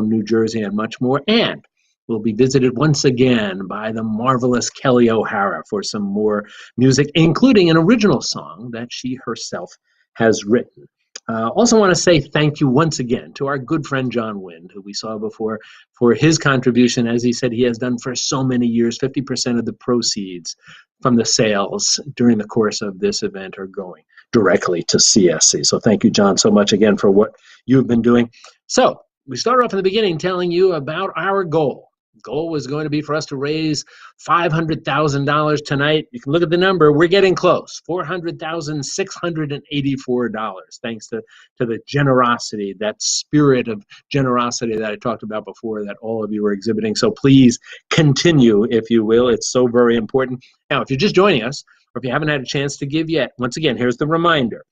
New Jersey and much more. And we'll be visited once again by the marvelous Kelli O'Hara for some more music, including an original song that she herself has written. Also want to say thank you once again to our good friend John Wind, who we saw before, for his contribution, as he said he has done for so many years. 50% of the proceeds from the sales during the course of this event are going directly to CSC. So thank you, John, so much again for what you've been doing. So we started off in the beginning telling you about our goal. The goal was going to be for us to raise $500,000 tonight. You can look at the number. We're getting close. $400,684, thanks to the generosity, that spirit of generosity that I talked about before that all of you are exhibiting. So please continue, if you will. It's so very important. Now, if you're just joining us, or if you haven't had a chance to give yet, once again, here's the reminder.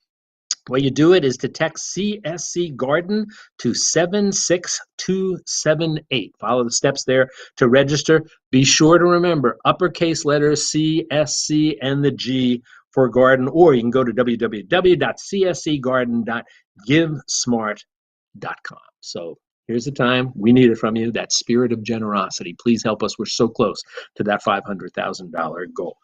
The way you do it is to text CSC Garden to 76278. Follow the steps there to register. Be sure to remember uppercase letters CSC and the G for Garden, or you can go to www.cscgarden.givesmart.com. So here's the time. We need it from you, that spirit of generosity. Please help us. We're so close to that $500,000 goal.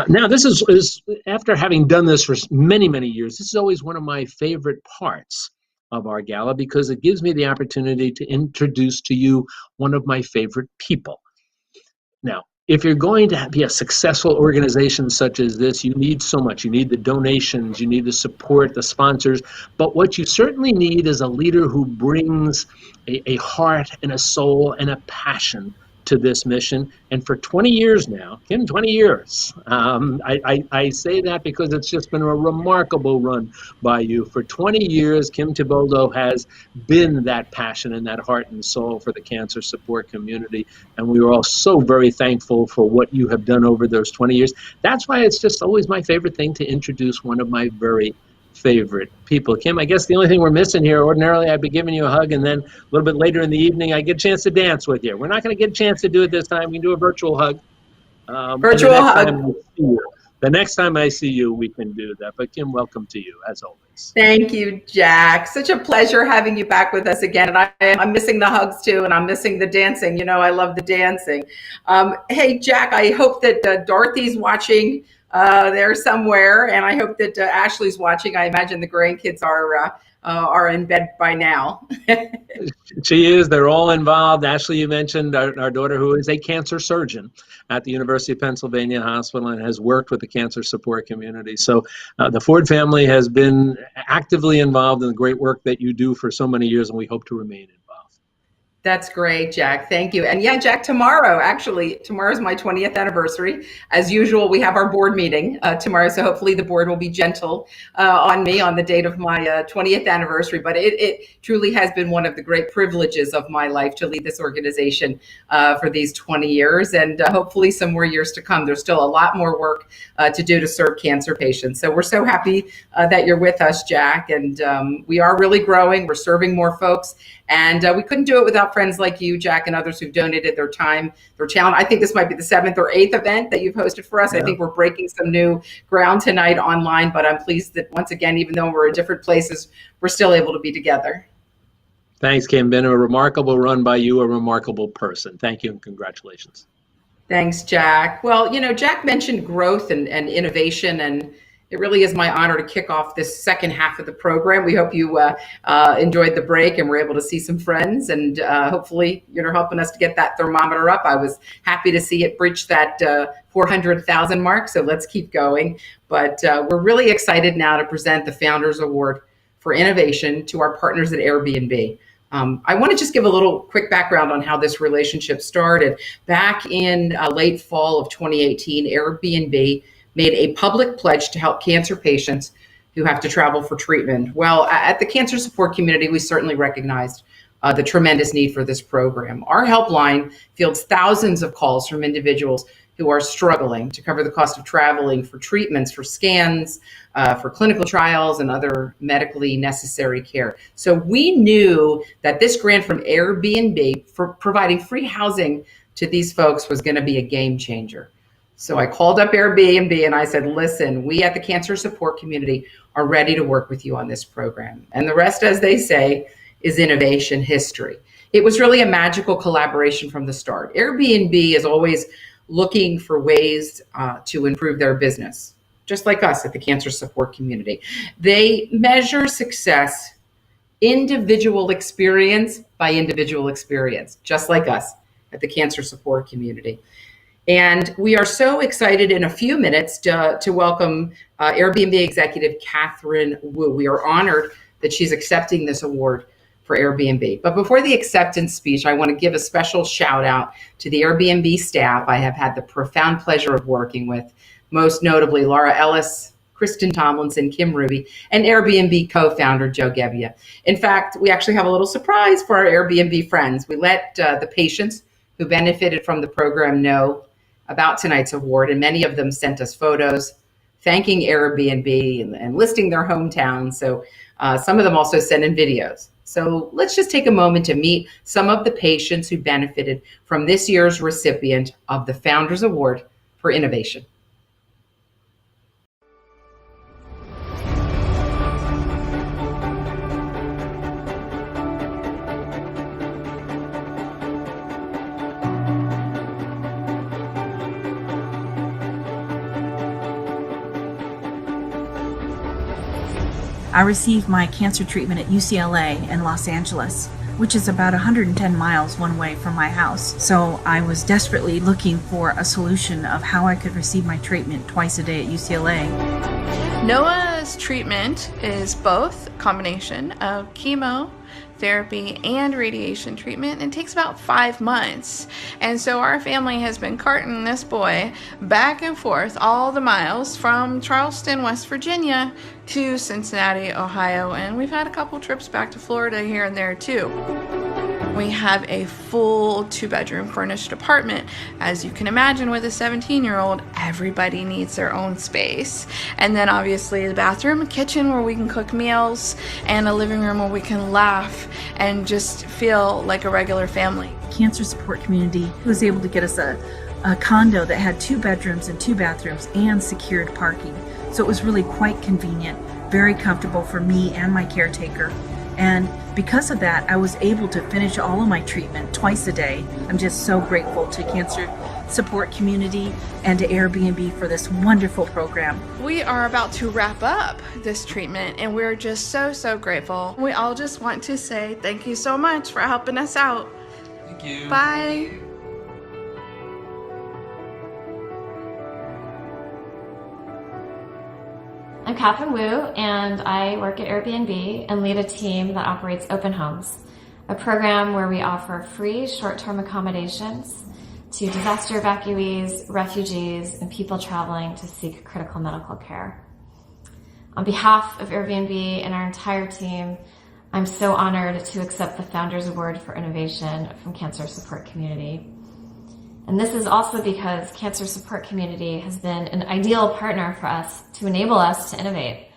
Now, this is after having done this for many, many years, this is always one of my favorite parts of our gala because it gives me the opportunity to introduce to you one of my favorite people. Now, if you're going to be a successful organization such as this, you need so much. You need the donations, you need the support, the sponsors, but what you certainly need is a leader who brings a heart and a soul and a passion to this mission. And for 20 years now, Kim, 20 years, I say that because it's just been a remarkable run by you. For 20 years, Kim Thibodeaux has been that passion and that heart and soul for the cancer support community. And we are all so very thankful for what you have done over those 20 years. That's why it's just always my favorite thing to introduce one of my very favorite people. Kim, I guess the only thing we're missing here, ordinarily I'd be giving you a hug, and then a little bit later in the evening I get a chance to dance with you. We're not going to get a chance to do it this time. We can do a virtual hug. Virtual hug. The next time I see you, we can do that. But Kim, welcome to you, as always. Thank you, Jack. Such a pleasure having you back with us again. And I'm missing the hugs too, and I'm missing the dancing. You know, I love the dancing. Hey, Jack, I hope that Dorothy's watching there somewhere, and I hope that Ashley's watching. I imagine the grandkids are in bed by now. She is. They're all involved. Ashley, you mentioned our daughter, who is a cancer surgeon at the University of Pennsylvania Hospital and has worked with the cancer support community. So the Ford family has been actively involved in the great work that you do for so many years, and we hope to remain involved. That's great, Jack. Thank you. And yeah, Jack, tomorrow's my 20th anniversary. As usual, we have our board meeting tomorrow, so hopefully the board will be gentle on me on the date of my 20th anniversary. But it truly has been one of the great privileges of my life to lead this organization for these 20 years, and hopefully some more years to come. There's still a lot more work to do to serve cancer patients. So we're so happy that you're with us, Jack, and we are really growing. We're serving more folks. And we couldn't do it without friends like you, Jack, and others who've donated their time, their talent. I think this might be the 7th or 8th event that you've hosted for us. Yeah. I think we're breaking some new ground tonight online, but I'm pleased that once again, even though we're in different places, we're still able to be together. Thanks, Kim. Been a remarkable run by you, a remarkable person. Thank you and congratulations. Thanks, Jack. Well, Jack mentioned growth and innovation, and it really is my honor to kick off this second half of the program. We hope you enjoyed the break and were able to see some friends, and hopefully you're helping us to get that thermometer up. I was happy to see it breach that 400,000 mark, so let's keep going. But we're really excited now to present the Founders Award for Innovation to our partners at Airbnb. I want to just give a little quick background on how this relationship started. Back in late fall of 2018, Airbnb made a public pledge to help cancer patients who have to travel for treatment. Well, at the Cancer Support Community, we certainly recognized the tremendous need for this program. Our helpline fields thousands of calls from individuals who are struggling to cover the cost of traveling for treatments, for scans, for clinical trials, and other medically necessary care. So we knew that this grant from Airbnb for providing free housing to these folks was going to be a game changer. So I called up Airbnb and I said, listen, we at the Cancer Support Community are ready to work with you on this program. And the rest, as they say, is innovation history. It was really a magical collaboration from the start. Airbnb is always looking for ways to improve their business, just like us at the Cancer Support Community. They measure success individual experience by individual experience, just like us at the Cancer Support Community. And we are so excited in a few minutes to welcome Airbnb executive Catherine Wu. We are honored that she's accepting this award for Airbnb. But before the acceptance speech, I want to give a special shout out to the Airbnb staff I have had the profound pleasure of working with, most notably Laura Ellis, Kristen Tomlinson, Kim Ruby, and Airbnb co-founder Joe Gebbia. In fact, we actually have a little surprise for our Airbnb friends. We let the patients who benefited from the program know about tonight's award, and many of them sent us photos thanking Airbnb and listing their hometown. So some of them also sent in videos. So let's just take a moment to meet some of the patients who benefited from this year's recipient of the Founders Award for Innovation. I received my cancer treatment at UCLA in Los Angeles, which is about 110 miles one way from my house. So I was desperately looking for a solution of how I could receive my treatment twice a day at UCLA. Noah's treatment is both a combination of chemotherapy and radiation treatment. It takes about 5 months. And so our family has been carting this boy back and forth all the miles from Charleston, West Virginia to Cincinnati, Ohio. And we've had a couple trips back to Florida here and there too. We have a full 2-bedroom furnished apartment. As you can imagine, with a 17-year-old, everybody needs their own space. And then obviously the bathroom, a kitchen where we can cook meals, and a living room where we can laugh and just feel like a regular family. Cancer Support Community was able to get us a condo that had 2 bedrooms and 2 bathrooms and secured parking. So it was really quite convenient, very comfortable for me and my caretaker. And because of that, I was able to finish all of my treatment twice a day. I'm just so grateful to Cancer Support Community and to Airbnb for this wonderful program. We are about to wrap up this treatment, and we're just so grateful. We all just want to say thank you so much for helping us out. Thank you. Bye. I'm Catherine Wu, and I work at Airbnb and lead a team that operates open homes. a program where we offer free short-term accommodations to disaster evacuees, refugees, and people traveling to seek critical medical care. On behalf of Airbnb and our entire team, I'm so honored to accept the Founders Award for Innovation from Cancer Support Community. And this is also because Cancer Support Community has been an ideal partner for us to enable us to innovate.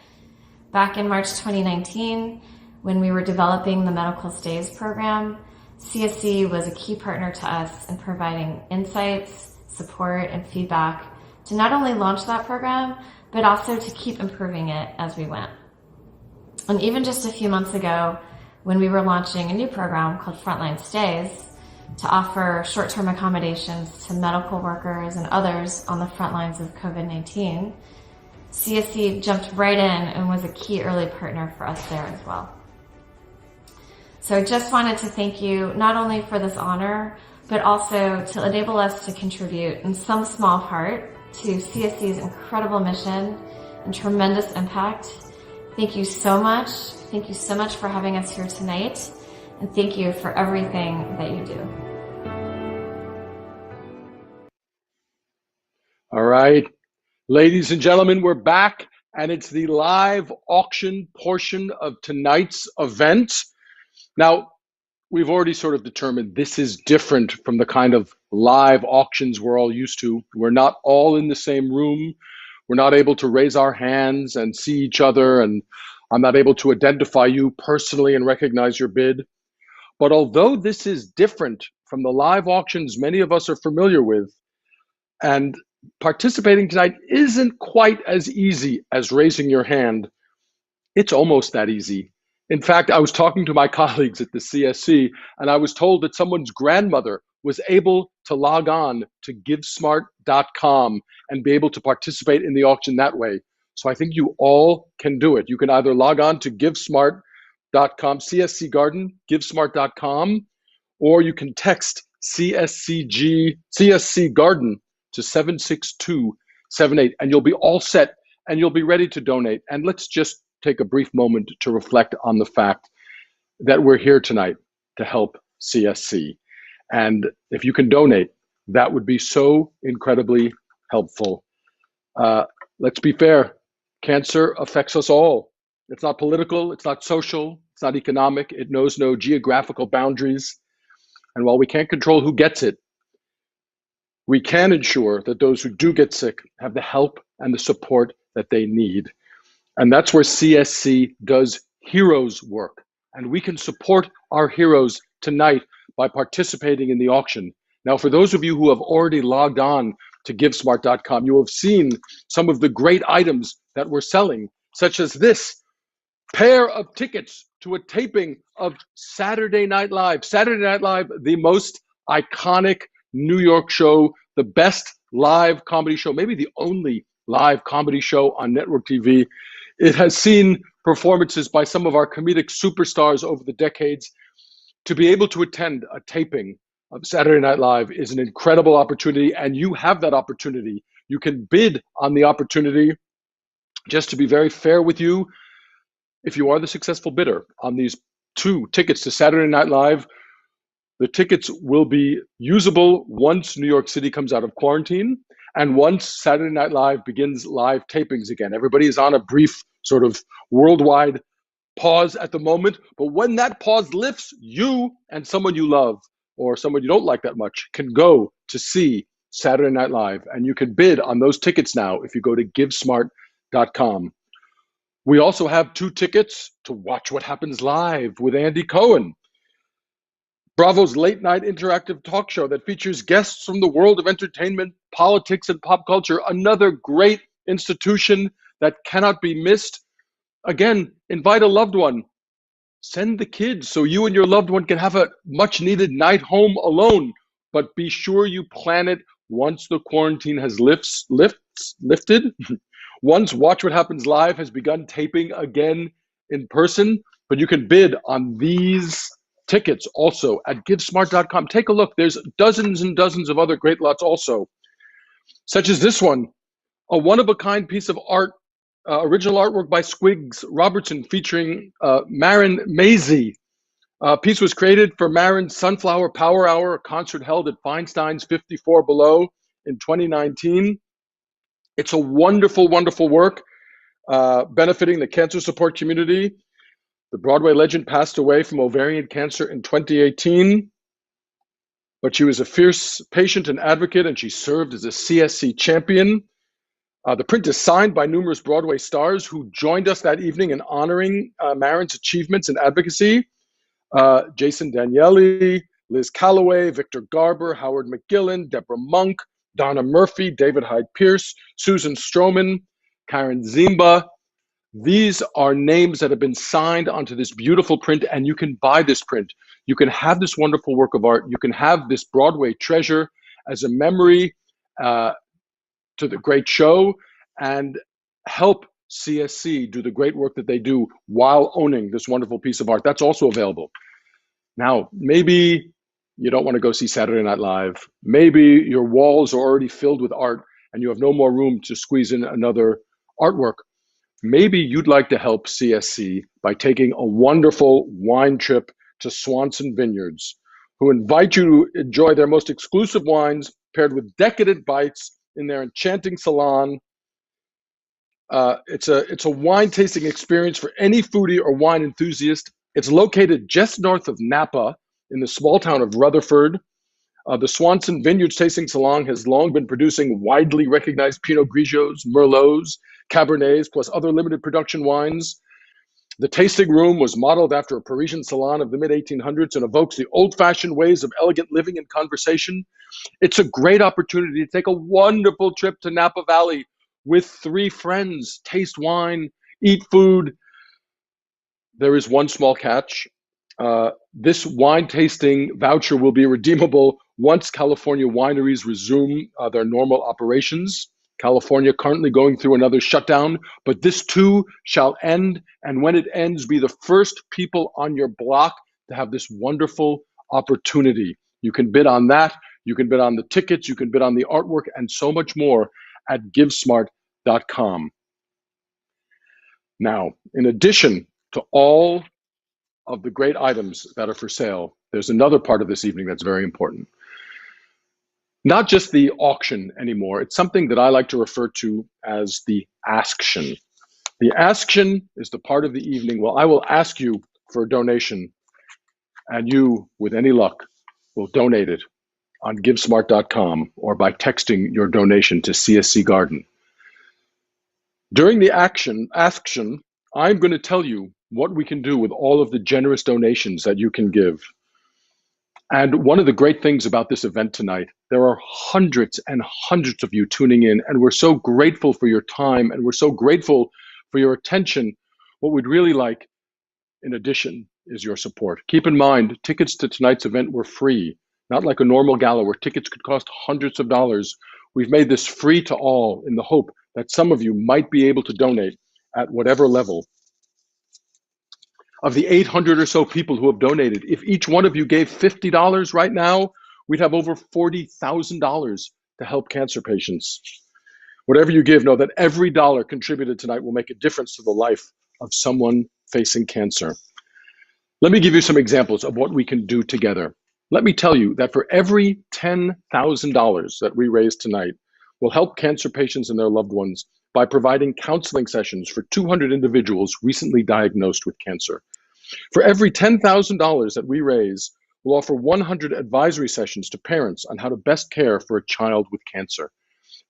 Back in March 2019, when we were developing the Medical Stays program, CSC was a key partner to us in providing insights, support, and feedback to not only launch that program, but also to keep improving it as we went. And even just a few months ago, when we were launching a new program called Frontline Stays to offer short-term accommodations to medical workers and others on the front lines of COVID-19, CSC jumped right in and was a key early partner for us there as well. So I just wanted to thank you not only for this honor, but also to enable us to contribute in some small part to CSC's incredible mission and tremendous impact. Thank you so much. Thank you so much for having us here tonight. And thank you for everything that you do. All right. Ladies and gentlemen, we're back, and it's the live auction portion of tonight's event. Now, we've already sort of determined this is different from the kind of live auctions we're all used to. We're not all in the same room. We're not able to raise our hands and see each other, and I'm not able to identify you personally and recognize your bid. But although this is different from the live auctions many of us are familiar with, and participating tonight isn't quite as easy as raising your hand, it's almost that easy. In fact, I was talking to my colleagues at the CSC, and I was told that someone's grandmother was able to log on to givesmart.com and be able to participate in the auction that way. So I think you all can do it. You can either log on to givesmart.com, CSC Garden, givesmart.com, or you can text CSC Garden to 76278, and you'll be all set, and you'll be ready to donate. And let's just take a brief moment to reflect on the fact that we're here tonight to help CSC. And if you can donate, that would be so incredibly helpful. Let's be fair. Cancer affects us all. It's not political, it's not social, it's not economic, it knows no geographical boundaries. And while we can't control who gets it, we can ensure that those who do get sick have the help and the support that they need. And that's where CSC does heroes work. And we can support our heroes tonight by participating in the auction. Now, for those of you who have already logged on to givesmart.com, you have seen some of the great items that we're selling, such as this pair of tickets to a taping of Saturday Night Live. Saturday Night Live, the most iconic New York show, the best live comedy show, maybe the only live comedy show on network TV. It has seen performances by some of our comedic superstars over the decades. To be able to attend a taping of Saturday Night Live is an incredible opportunity, and you have that opportunity. You can bid on the opportunity. Just to be very fair with you, if you are the successful bidder on these 2 tickets to Saturday Night Live, the tickets will be usable once New York City comes out of quarantine and once Saturday Night Live begins live tapings again. Everybody is on a brief sort of worldwide pause at the moment, but when that pause lifts, you and someone you love or someone you don't like that much can go to see Saturday Night Live, and you can bid on those tickets now if you go to givesmart.com. We also have 2 tickets to Watch What Happens Live with Andy Cowan, Bravo's late-night interactive talk show that features guests from the world of entertainment, politics, and pop culture. Another great institution that cannot be missed. Again, invite a loved one. Send the kids so you and your loved one can have a much-needed night home alone. But be sure you plan it once the quarantine has lifted. Once Watch What Happens Live has begun taping again in person. But you can bid on these tickets also at givesmart.com. Take a look. There's dozens and dozens of other great lots also, such as this one, a one-of-a-kind piece of art, original artwork by Squiggs Robertson featuring Marin Maisie. Piece was created for Marin's Sunflower Power Hour, a concert held at Feinstein's 54 Below in 2019. It's a wonderful, wonderful work benefiting the cancer support community. The Broadway legend passed away from ovarian cancer in 2018, but she was a fierce patient and advocate, and she served as a CSC champion. The print is signed by numerous Broadway stars who joined us that evening in honoring Marin's achievements in advocacy. Jason Daniele, Liz Calloway, Victor Garber, Howard McGillen, Deborah Monk, Donna Murphy, David Hyde Pierce, Susan Stroman, Karen Zimba. These are names that have been signed onto this beautiful print, and you can buy this print. You can have this wonderful work of art. You can have this Broadway treasure as a memory to the great show and help CSC do the great work that they do while owning this wonderful piece of art. That's also available. Now, maybe you don't want to go see Saturday Night Live. Maybe your walls are already filled with art and you have no more room to squeeze in another artwork. Maybe you'd like to help CSC by taking a wonderful wine trip to Swanson Vineyards, who invite you to enjoy their most exclusive wines paired with decadent bites in their enchanting salon. It's a wine tasting experience for any foodie or wine enthusiast. It's located just north of Napa in the small town of Rutherford. The Swanson Vineyards Tasting Salon has long been producing widely recognized Pinot Grigios, Merlots, Cabernets, plus other limited production wines. The tasting room was modeled after a Parisian salon of the mid-1800s and evokes the old-fashioned ways of elegant living and conversation. It's a great opportunity to take a wonderful trip to Napa Valley with 3 friends, taste wine, eat food. There is one small catch. This wine tasting voucher will be redeemable once California wineries resume their normal operations. California currently going through another shutdown, but this too shall end. And when it ends, be the first people on your block to have this wonderful opportunity. You can bid on that. You can bid on the tickets. You can bid on the artwork and so much more at givesmart.com. Now, in addition to all of the great items that are for sale, there's another part of this evening that's very important. Not just the auction anymore. It's something that I like to refer to as the action. The action is the part of the evening where I will ask you for a donation, and you, with any luck, will donate it on givesmart.com or by texting your donation to CSC Garden. During the action, I'm going to tell you what we can do with all of the generous donations that you can give. And one of the great things about this event tonight, there are hundreds and hundreds of you tuning in, and we're so grateful for your time, and we're so grateful for your attention. What we'd really like, in addition, is your support. Keep in mind, tickets to tonight's event were free, not like a normal gala where tickets could cost hundreds of dollars. We've made this free to all in the hope that some of you might be able to donate at whatever level. Of the 800 or so people who have donated, if each one of you gave $50 right now, we'd have over $40,000 to help cancer patients. Whatever you give, know that every dollar contributed tonight will make a difference to the life of someone facing cancer. Let me give you some examples of what we can do together. Let me tell you that for every $10,000 that we raise tonight, we'll help cancer patients and their loved ones by providing counseling sessions for 200 individuals recently diagnosed with cancer. For every $10,000 that we raise, we'll offer 100 advisory sessions to parents on how to best care for a child with cancer.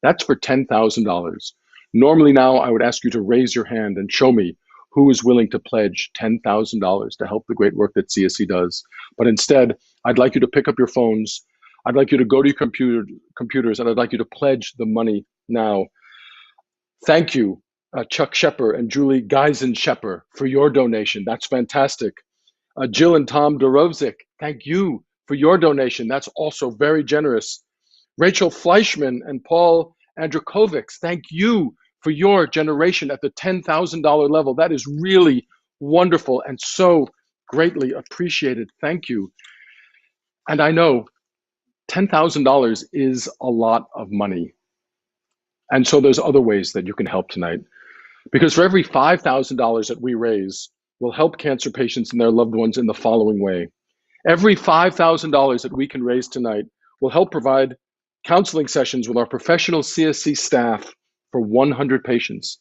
That's for $10,000. Normally now, I would ask you to raise your hand and show me who is willing to pledge $10,000 to help the great work that CSC does. But instead, I'd like you to pick up your phones. I'd like you to go to your computers, and I'd like you to pledge the money now. Thank you, Chuck Shepper and Julie Geisen-Shepper, for your donation. That's fantastic. Jill and Tom Dorovzik, thank you for your donation. That's also very generous. Rachel Fleischman and Paul Andrukovics, thank you for your generation at the $10,000 level. That is really wonderful and so greatly appreciated. Thank you. And I know $10,000 is a lot of money. And so there's other ways that you can help tonight. Because for every $5,000 that we raise, will help cancer patients and their loved ones in the following way. Every $5,000 that we can raise tonight will help provide counseling sessions with our professional CSC staff for 100 patients.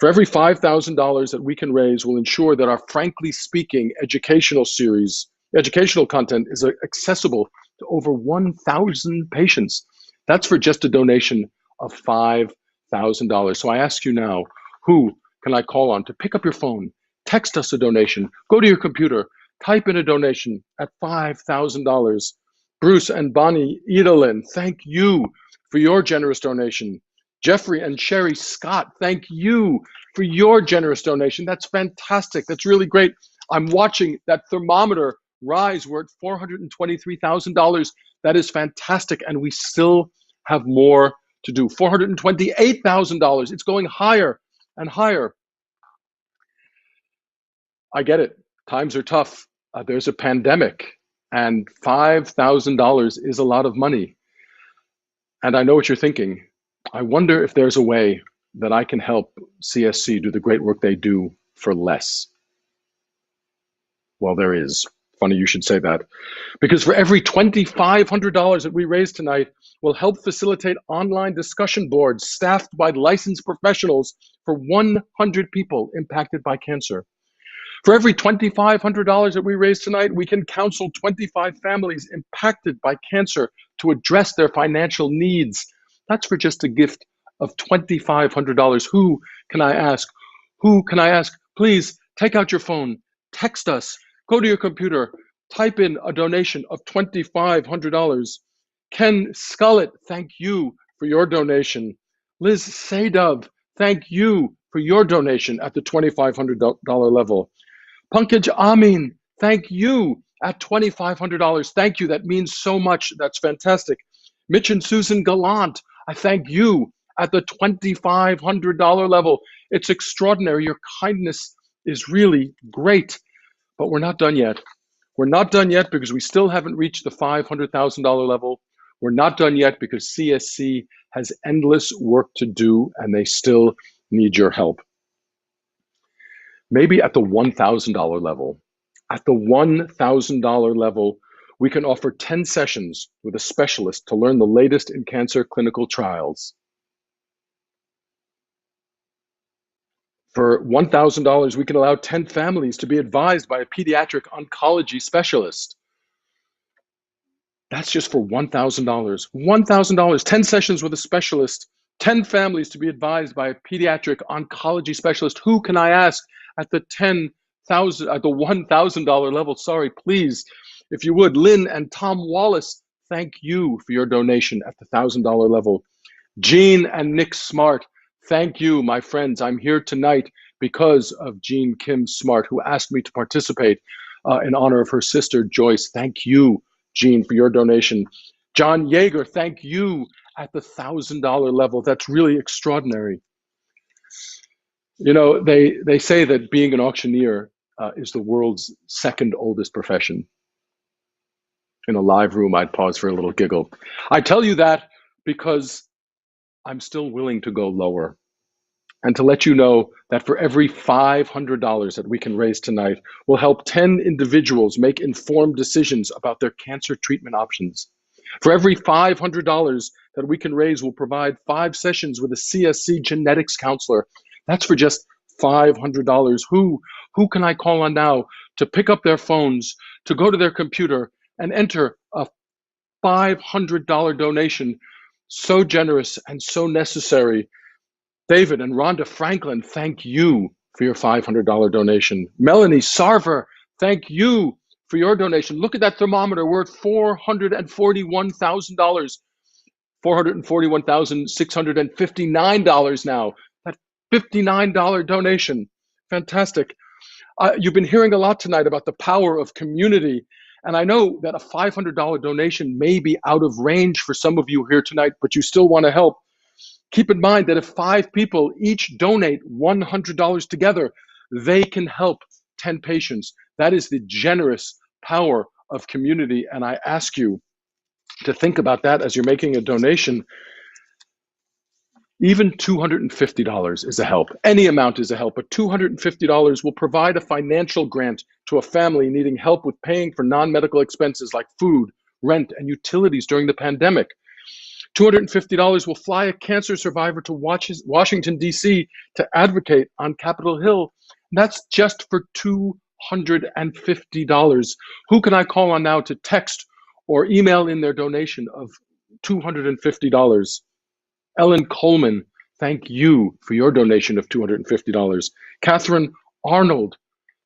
For every $5,000 that we can raise will ensure that our Frankly Speaking educational content is accessible to over 1,000 patients. That's for just a donation of $5,000. So I ask you now, who can I call on to pick up your phone, text us a donation, go to your computer, type in a donation at $5,000. Bruce and Bonnie Edelin, thank you for your generous donation. Jeffrey and Sherry Scott, thank you for your generous donation. That's fantastic. That's really great. I'm watching that thermometer rise. We're at $423,000. That is fantastic. And we still have more to do. $428,000. It's going higher and higher. I get it. Times are tough. There's a pandemic, and $5,000 is a lot of money. And I know what you're thinking. I wonder if there's a way that I can help CSC do the great work they do for less. Well, there is. Funny you should say that. Because for every $2,500 that we raise tonight, we'll help facilitate online discussion boards staffed by licensed professionals for 100 people impacted by cancer. For every $2,500 that we raise tonight, we can counsel 25 families impacted by cancer to address their financial needs. That's for just a gift of $2,500. Who can I ask? Who can I ask? Please take out your phone, text us, go to your computer, type in a donation of $2,500. Ken Scullett, thank you for your donation. Liz Sadov, thank you for your donation at the $2,500 level. Pankaj Amin, thank you at $2,500. Thank you. That means so much. That's fantastic. Mitch and Susan Gallant, I thank you at the $2,500 level. It's extraordinary. Your kindness is really great, but we're not done yet. We're not done yet because we still haven't reached the $500,000 level. We're not done yet because CSC has endless work to do and they still need your help. Maybe at the $1,000 level, we can offer 10 sessions with a specialist to learn the latest in cancer clinical trials. For $1,000, we can allow 10 families to be advised by a pediatric oncology specialist. That's just for $1,000. $1,000, 10 sessions with a specialist, 10 families to be advised by a pediatric oncology specialist. Who can I ask at the $1,000 level? Sorry, please, if you would. Lynn and Tom Wallace, thank you for your donation at the $1,000 level. Jean and Nick Smart, thank you, my friends. I'm here tonight because of Jean Kim Smart, who asked me to participate in honor of her sister, Joyce. Thank you, Jean, for your donation. John Yeager, thank you at the $1,000 level. That's really extraordinary. You know, they say that being an auctioneer is the world's second oldest profession. In a live room, I'd pause for a little giggle. I tell you that because I'm still willing to go lower. And to let you know that for every $500 that we can raise tonight, we'll help 10 individuals make informed decisions about their cancer treatment options. For every $500 that we can raise, we'll provide 5 sessions with a CSC genetics counselor. That's for just $500. Who can I call on now to pick up their phones, to go to their computer and enter a $500 donation? So generous and so necessary. David and Rhonda Franklin, thank you for your $500 donation. Melanie Sarver, thank you for your donation. Look at that thermometer. We're at $441,000, $441,659 now. That $59 donation. Fantastic. You've been hearing a lot tonight about the power of community. And I know that a $500 donation may be out of range for some of you here tonight, but you still want to help. Keep in mind that if 5 people each donate $100 together, they can help 10 patients. That is the generous power of community. And I ask you to think about that as you're making a donation. Even $250 is a help. Any amount is a help, but $250 will provide a financial grant to a family needing help with paying for non-medical expenses like food, rent, and utilities during the pandemic. $250 will fly a cancer survivor to Washington, D.C. to advocate on Capitol Hill. That's just for $250. Who can I call on now to text or email in their donation of $250? Ellen Coleman, thank you for your donation of $250. Catherine Arnold,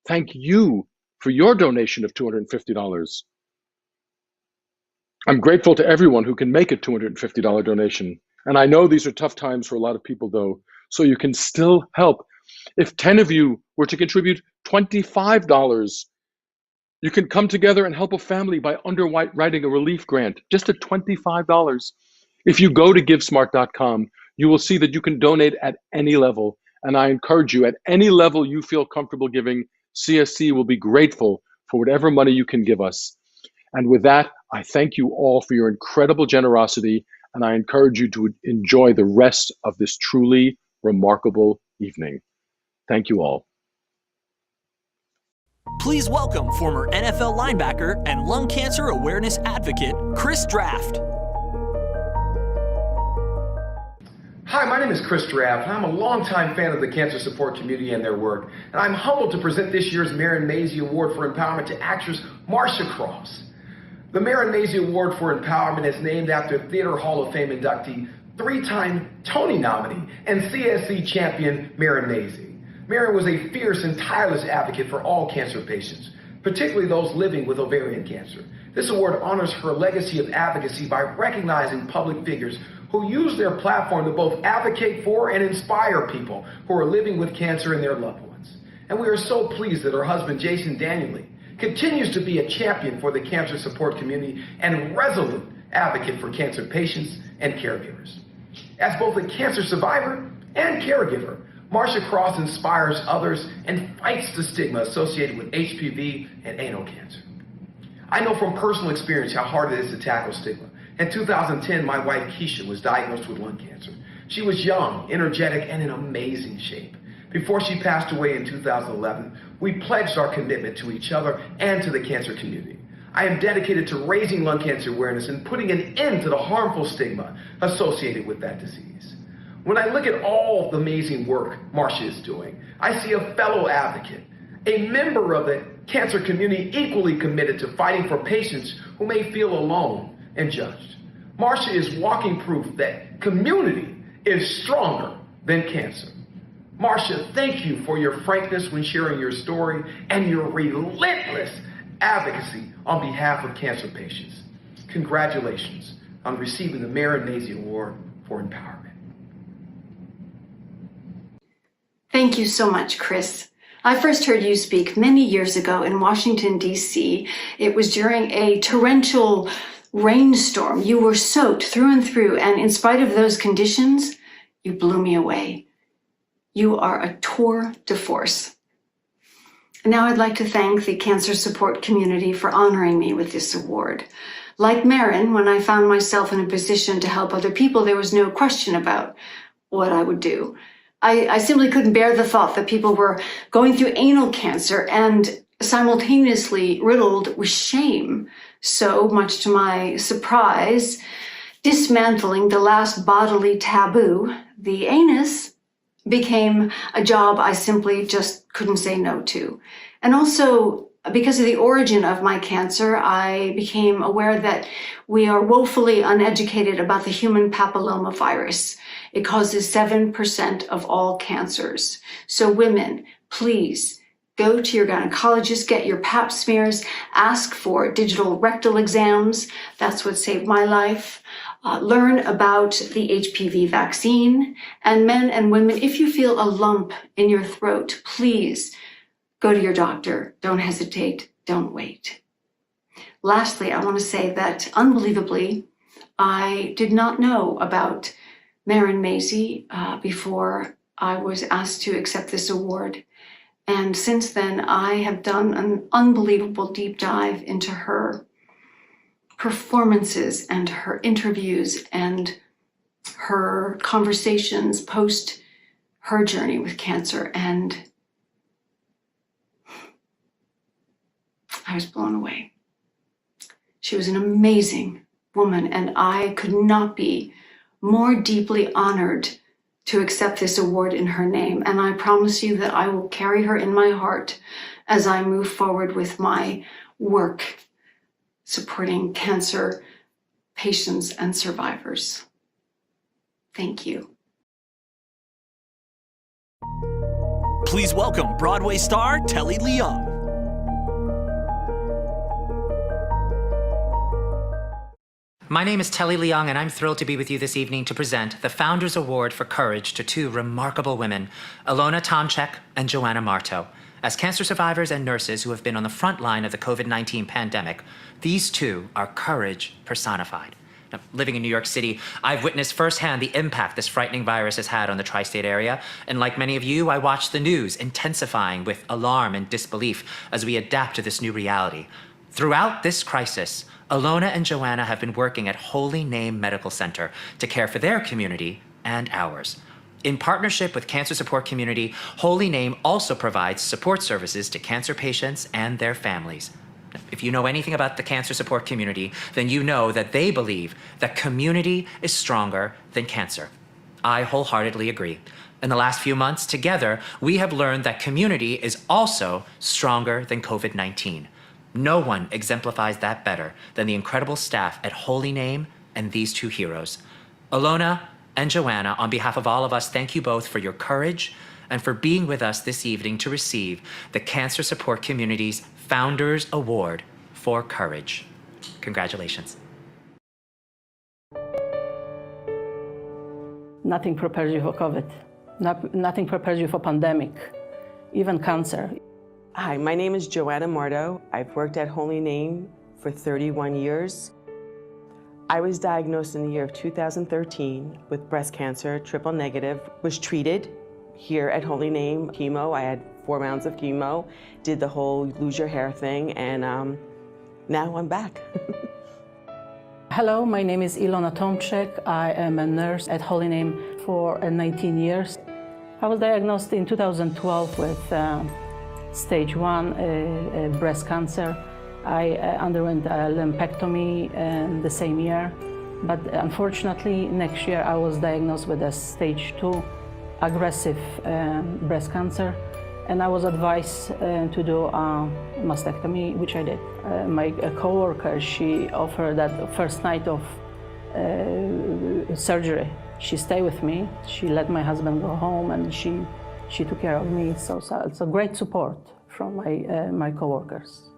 thank you for your donation of $250. I'm grateful to everyone who can make a $250 donation. And I know these are tough times for a lot of people, though, so you can still help. If 10 of you were to contribute $25, you can come together and help a family by underwriting a relief grant, just at $25. If you go to givesmart.com, you will see that you can donate at any level. And I encourage you, at any level you feel comfortable giving, CSC will be grateful for whatever money you can give us. And with that, I thank you all for your incredible generosity, and I encourage you to enjoy the rest of this truly remarkable evening. Thank you all. Please welcome former NFL linebacker and lung cancer awareness advocate, Chris Draft. Hi, my name is Chris Draft, and I'm a longtime fan of the cancer support community and their work. And I'm humbled to present this year's Marin Mazzie Award for Empowerment to actress Marcia Cross. The Marin Mazzie Award for Empowerment is named after Theater Hall of Fame inductee, 3-time Tony nominee, and CSC champion Marin Mazzie. Marin was a fierce and tireless advocate for all cancer patients, particularly those living with ovarian cancer. This award honors her legacy of advocacy by recognizing public figures who use their platform to both advocate for and inspire people who are living with cancer and their loved ones. And we are so pleased that her husband, Jason Danieley, continues to be a champion for the cancer support community and resolute advocate for cancer patients and caregivers. As both a cancer survivor and caregiver, Marcia Cross inspires others and fights the stigma associated with HPV and anal cancer. I know from personal experience how hard it is to tackle stigma. In 2010, my wife Keisha was diagnosed with lung cancer. She was young, energetic, and in amazing shape. Before she passed away in 2011, we pledged our commitment to each other and to the cancer community. I am dedicated to raising lung cancer awareness and putting an end to the harmful stigma associated with that disease. When I look at all the amazing work Marcia is doing, I see a fellow advocate, a member of the cancer community equally committed to fighting for patients who may feel alone and judged. Marcia is walking proof that community is stronger than cancer. Marcia, thank you for your frankness when sharing your story and your relentless advocacy on behalf of cancer patients. Congratulations on receiving the Marin Mazzie Award for Empowerment. Thank you so much, Chris. I first heard you speak many years ago in Washington, D.C. It was during a torrential rainstorm. You were soaked through and through, and in spite of those conditions, you blew me away. You are a tour de force. Now I'd like to thank the cancer support community for honoring me with this award. Like Marin, when I found myself in a position to help other people, there was no question about what I would do. I simply couldn't bear the thought that people were going through anal cancer and simultaneously riddled with shame. So, much to my surprise, dismantling the last bodily taboo, the anus, became a job I simply just couldn't say no to. And also, because of the origin of my cancer, I became aware that we are woefully uneducated about the human papillomavirus. It causes 7% of all cancers. So women, please go to your gynecologist, get your pap smears, ask for digital rectal exams. That's what saved my life. Learn about the HPV vaccine. And men and women, if you feel a lump in your throat, please go to your doctor. Don't hesitate. Don't wait. Lastly, I want to say that unbelievably, I did not know about Marin Mazzie before I was asked to accept this award. And since then, I have done an unbelievable deep dive into her performances and her interviews and her conversations post her journey with cancer, and I was blown away. She was an amazing woman, and I could not be more deeply honored to accept this award in her name. And I promise you that I will carry her in my heart as I move forward with my work supporting cancer patients and survivors. Thank you. Please welcome Broadway star Telly Leung. My name is Telly Leung, and I'm thrilled to be with you this evening to present the Founders Award for Courage to two remarkable women, Ilona Tomczyk and Johanna Marto. As cancer survivors and nurses who have been on the front line of the COVID-19 pandemic, these two are courage personified. Now, living in New York City, I've witnessed firsthand the impact this frightening virus has had on the tri-state area. And like many of you, I watch the news intensifying with alarm and disbelief as we adapt to this new reality. Throughout this crisis, Ilona and Joanna have been working at Holy Name Medical Center to care for their community and ours. In partnership with Cancer Support Community, Holy Name also provides support services to cancer patients and their families. If you know anything about the Cancer Support Community, then you know that they believe that community is stronger than cancer. I wholeheartedly agree. In the last few months, together, we have learned that community is also stronger than COVID-19. No one exemplifies that better than the incredible staff at Holy Name and these two heroes. Ilona and Joanna, on behalf of all of us, thank you both for your courage and for being with us this evening to receive the Cancer Support Community's Founders Award for Courage. Congratulations. Nothing prepares you for COVID. Nothing prepares you for pandemic, even cancer. Hi, my name is Joanna Marto. I've worked at Holy Name for 31 years. I was diagnosed in the year of 2013 with breast cancer, triple negative, was treated here at Holy Name, chemo. I had 4 rounds of chemo, did the whole lose your hair thing, and now I'm back. Hello, my name is Ilona Tomczyk. I am a nurse at Holy Name for 19 years. I was diagnosed in 2012 with stage 1 breast cancer. I underwent a lumpectomy the same year, but unfortunately next year I was diagnosed with a stage 2 aggressive breast cancer, and I was advised to do a mastectomy, which I did. My coworker, she offered that first night of surgery, she stayed with me. She let my husband go home, and she took care of me. So it's a great support from my coworkers.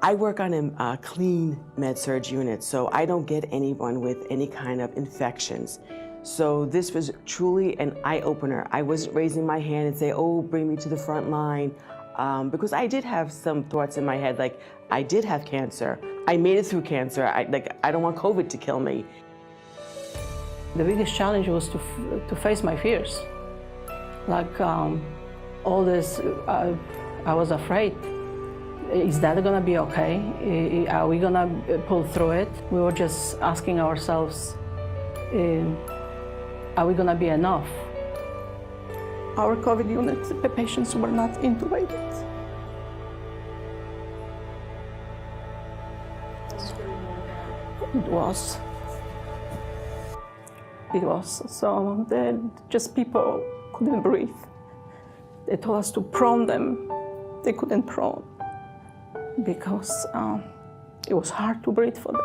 I work on a clean med-surg unit, so I don't get anyone with any kind of infections. So this was truly an eye-opener. I wasn't raising my hand and say, oh, bring me to the front line, because I did have some thoughts in my head, like, I did have cancer. I made it through cancer. I don't want COVID to kill me. The biggest challenge was to face my fears. Like all this, I was afraid. Is that gonna be okay? Are we gonna pull through it? We were just asking ourselves, are we gonna be enough? Our COVID unit, the patients were not intubated. It was. So just people couldn't breathe. They told us to prone them. They couldn't prone because it was hard to breathe for them.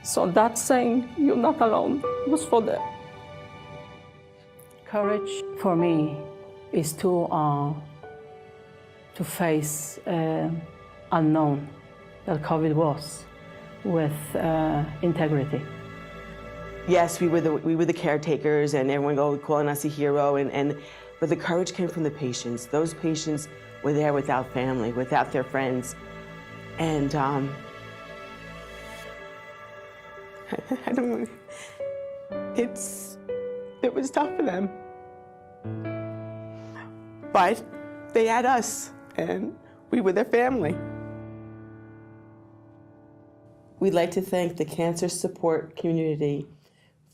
So that saying, you're not alone, was for them. Courage for me is to face unknown that COVID was with integrity. Yes, we were the caretakers, and everyone calling us a hero, but the courage came from the patients. Those patients were there without family, without their friends, and I don't know. It was tough for them, but they had us, and we were their family. We'd like to thank the Cancer Support Community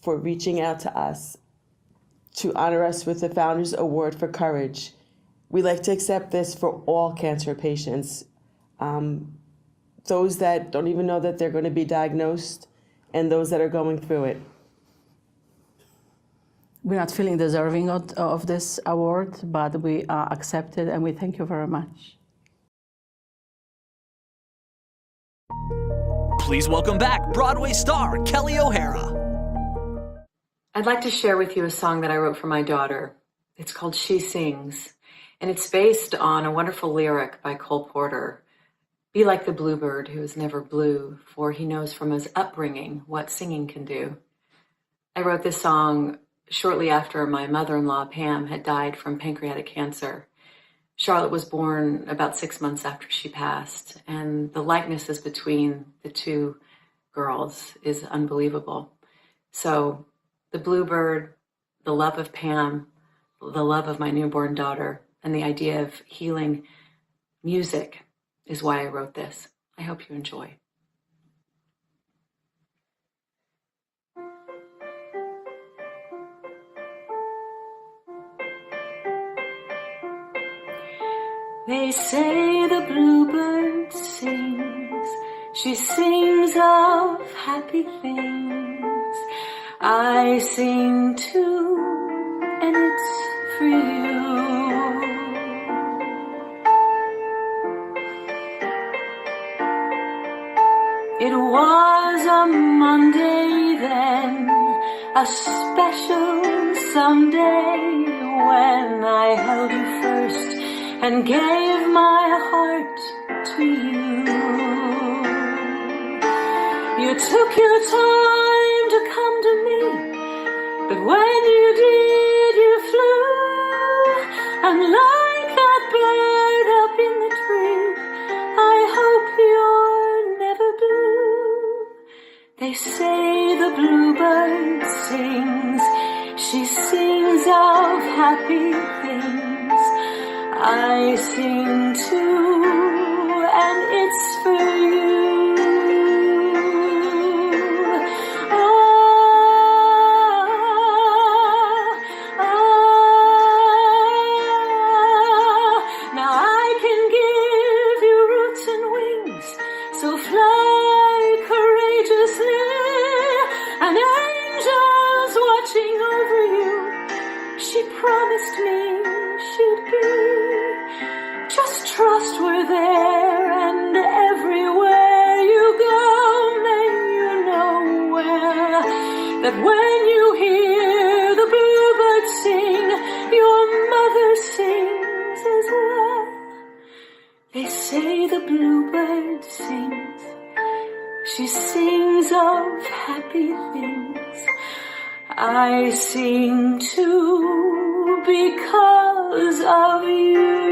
for reaching out to us to honor us with the Founders Award for Courage. We'd like to accept this for all cancer patients, those that don't even know that they're going to be diagnosed, and those that are going through it. We're not feeling deserving of this award, but we are accepted, and we thank you very much. Please welcome back Broadway star Kelli O'Hara. I'd like to share with you a song that I wrote for my daughter. It's called She Sings, and it's based on a wonderful lyric by Cole Porter. Be like the bluebird who is never blue, for he knows from his upbringing what singing can do. I wrote this song shortly after my mother-in-law, Pam, had died from pancreatic cancer. Charlotte was born about 6 months after she passed, and the likenesses between the two girls is unbelievable. So the bluebird, the love of Pam, the love of my newborn daughter, and the idea of healing music is why I wrote this. I hope you enjoy. They say the bluebird sings, she sings of happy things. I sing too, and it's for you. It was a Monday then, a special someday, when I held you first and gave my heart to you. You took your time to come to me, but when you did, you flew. And like that bird up in the tree, I hope you're never blue. They say the bluebird sings, she sings of happy things. I sing too, and it's for you. Now I can give you roots and wings, so fly courageously, and angels watching over you. She promised me she'd be. Just trust we're there, and everywhere you go, may you know well that when you hear the bluebird sing, your mother sings as well. They say the bluebird sings, she sings of happy things. I sing too because of you.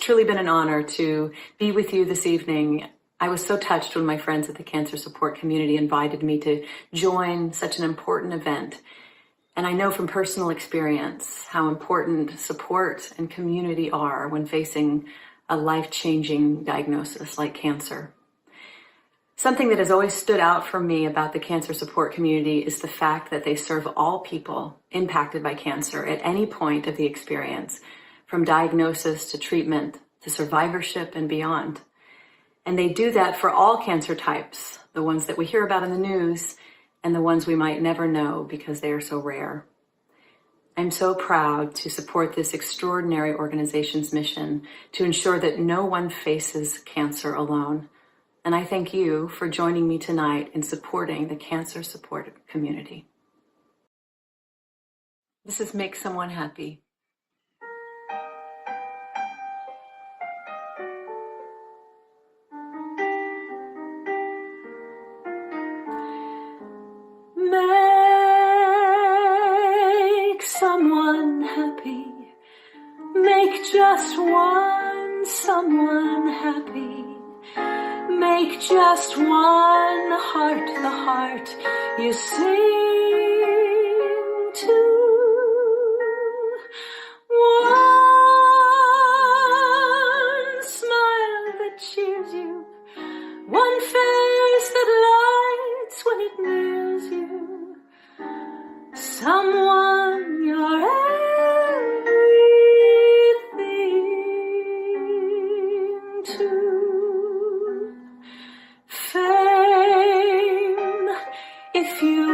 Truly been an honor to be with you this evening. I was so touched when my friends at the Cancer Support Community invited me to join such an important event. And I know from personal experience how important support and community are when facing a life-changing diagnosis like cancer. Something that has always stood out for me about the Cancer Support Community is the fact that they serve all people impacted by cancer at any point of the experience, from diagnosis to treatment to survivorship and beyond. And they do that for all cancer types, the ones that we hear about in the news and the ones we might never know because they are so rare. I'm so proud to support this extraordinary organization's mission to ensure that no one faces cancer alone. And I thank you for joining me tonight in supporting the Cancer Support Community. This is Make Someone Happy. Make someone happy, make just one someone happy. Make just one heart the heart you sing to. One smile that cheers you, one face that lights when it nears you, someone you're everything to. Fame, if you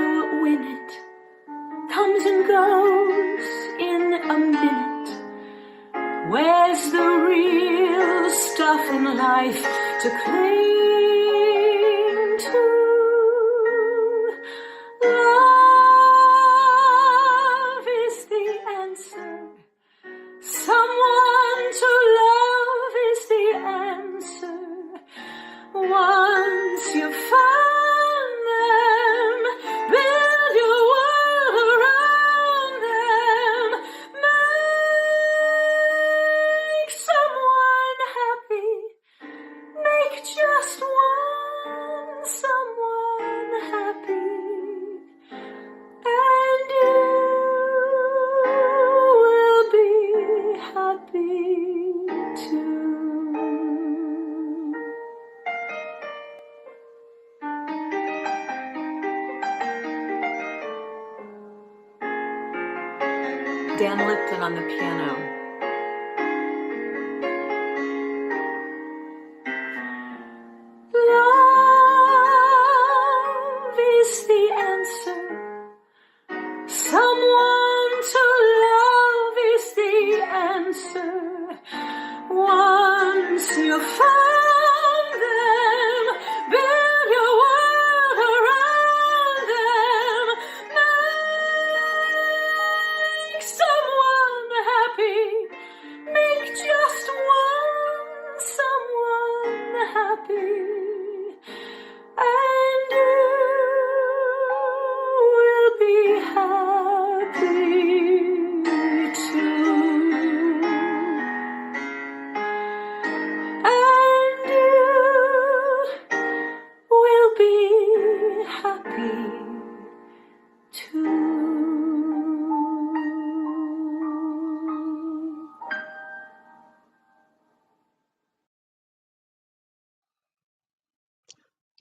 win it, comes and goes in a minute. Where's the real stuff in life to cling to? Love is the answer. Someone to love is the answer. Once you found them, build your world around them. Make someone happy. Make just one someone happy. And you will be happy too. Dan Lipton on the piano. Love is the answer. Someone to love is the answer. Once you found them, build your world around them. Make someone happy. Make just one someone happy. And you will be happy too. And you will be happy too.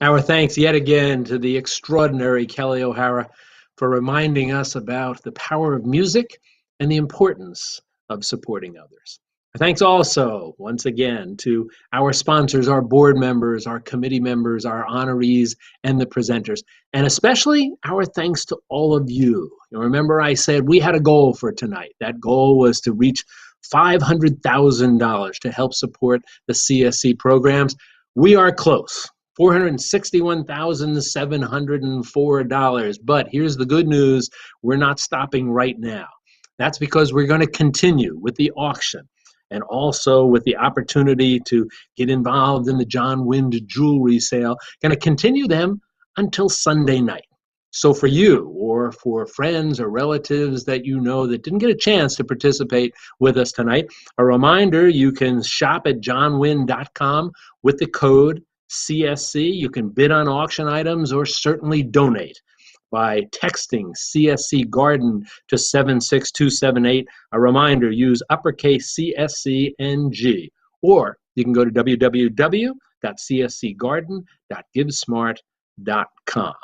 Our thanks yet again to the extraordinary Kelli O'Hara for reminding us about the power of music and the importance of supporting others. Our thanks also, once again, to our sponsors, our board members, our committee members, our honorees, and the presenters. And especially our thanks to all of you. You remember I said we had a goal for tonight. That goal was to reach $500,000 to help support the CSC programs. We are close. $461,704. But here's the good news, we're not stopping right now. That's because we're going to continue with the auction and also with the opportunity to get involved in the John Wind jewelry sale. Going to continue them until Sunday night. So for you or for friends or relatives that you know that didn't get a chance to participate with us tonight, a reminder, you can shop at johnwind.com with the code CSC. You can bid on auction items or certainly donate by texting CSC Garden to 76278. A reminder, use uppercase CSCNG. Or you can go to www.cscgarden.givesmart.com.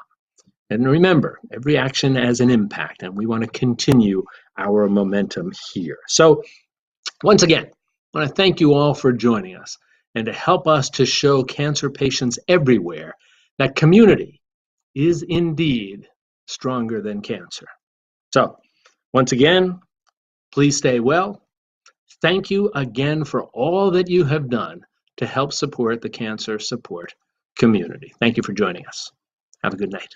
And remember, every action has an impact, and we want to continue our momentum here. So once again, I want to thank you all for joining us and to help us to show cancer patients everywhere that community is indeed stronger than cancer. So, once again, please stay well. Thank you again for all that you have done to help support the cancer support community. Thank you for joining us. Have a good night.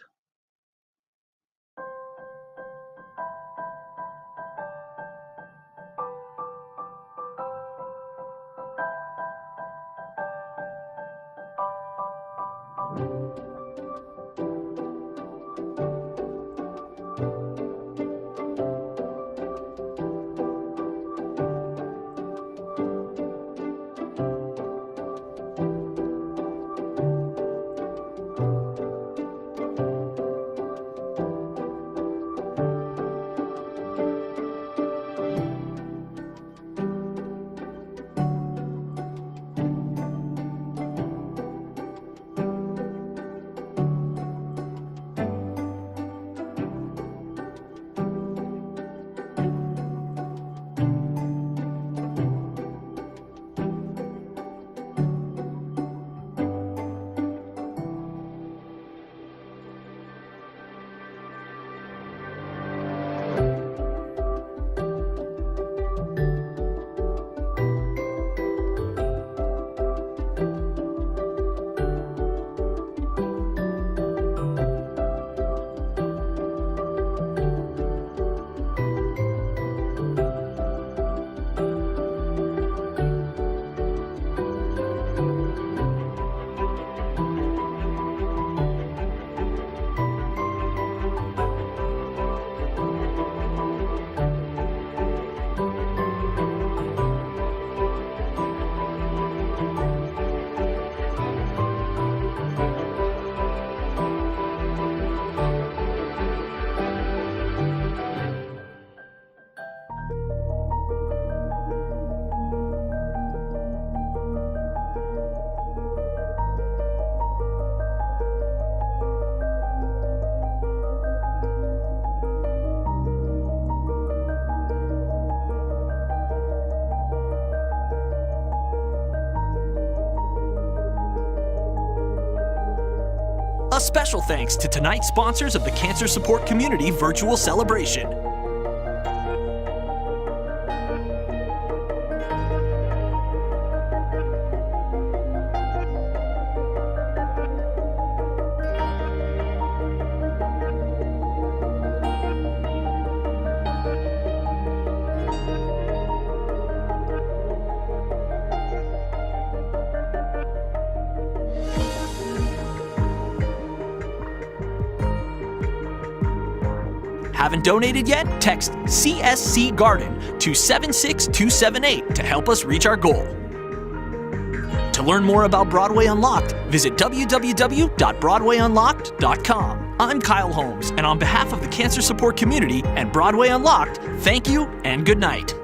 A special thanks to tonight's sponsors of the Cancer Support Community Virtual Celebration. Haven't donated yet? Text CSC Garden to 76278 to help us reach our goal. To learn more about Broadway Unlocked, visit www.broadwayunlocked.com. I'm Kyle Holmes, and on behalf of the Cancer Support Community and Broadway Unlocked, thank you and good night.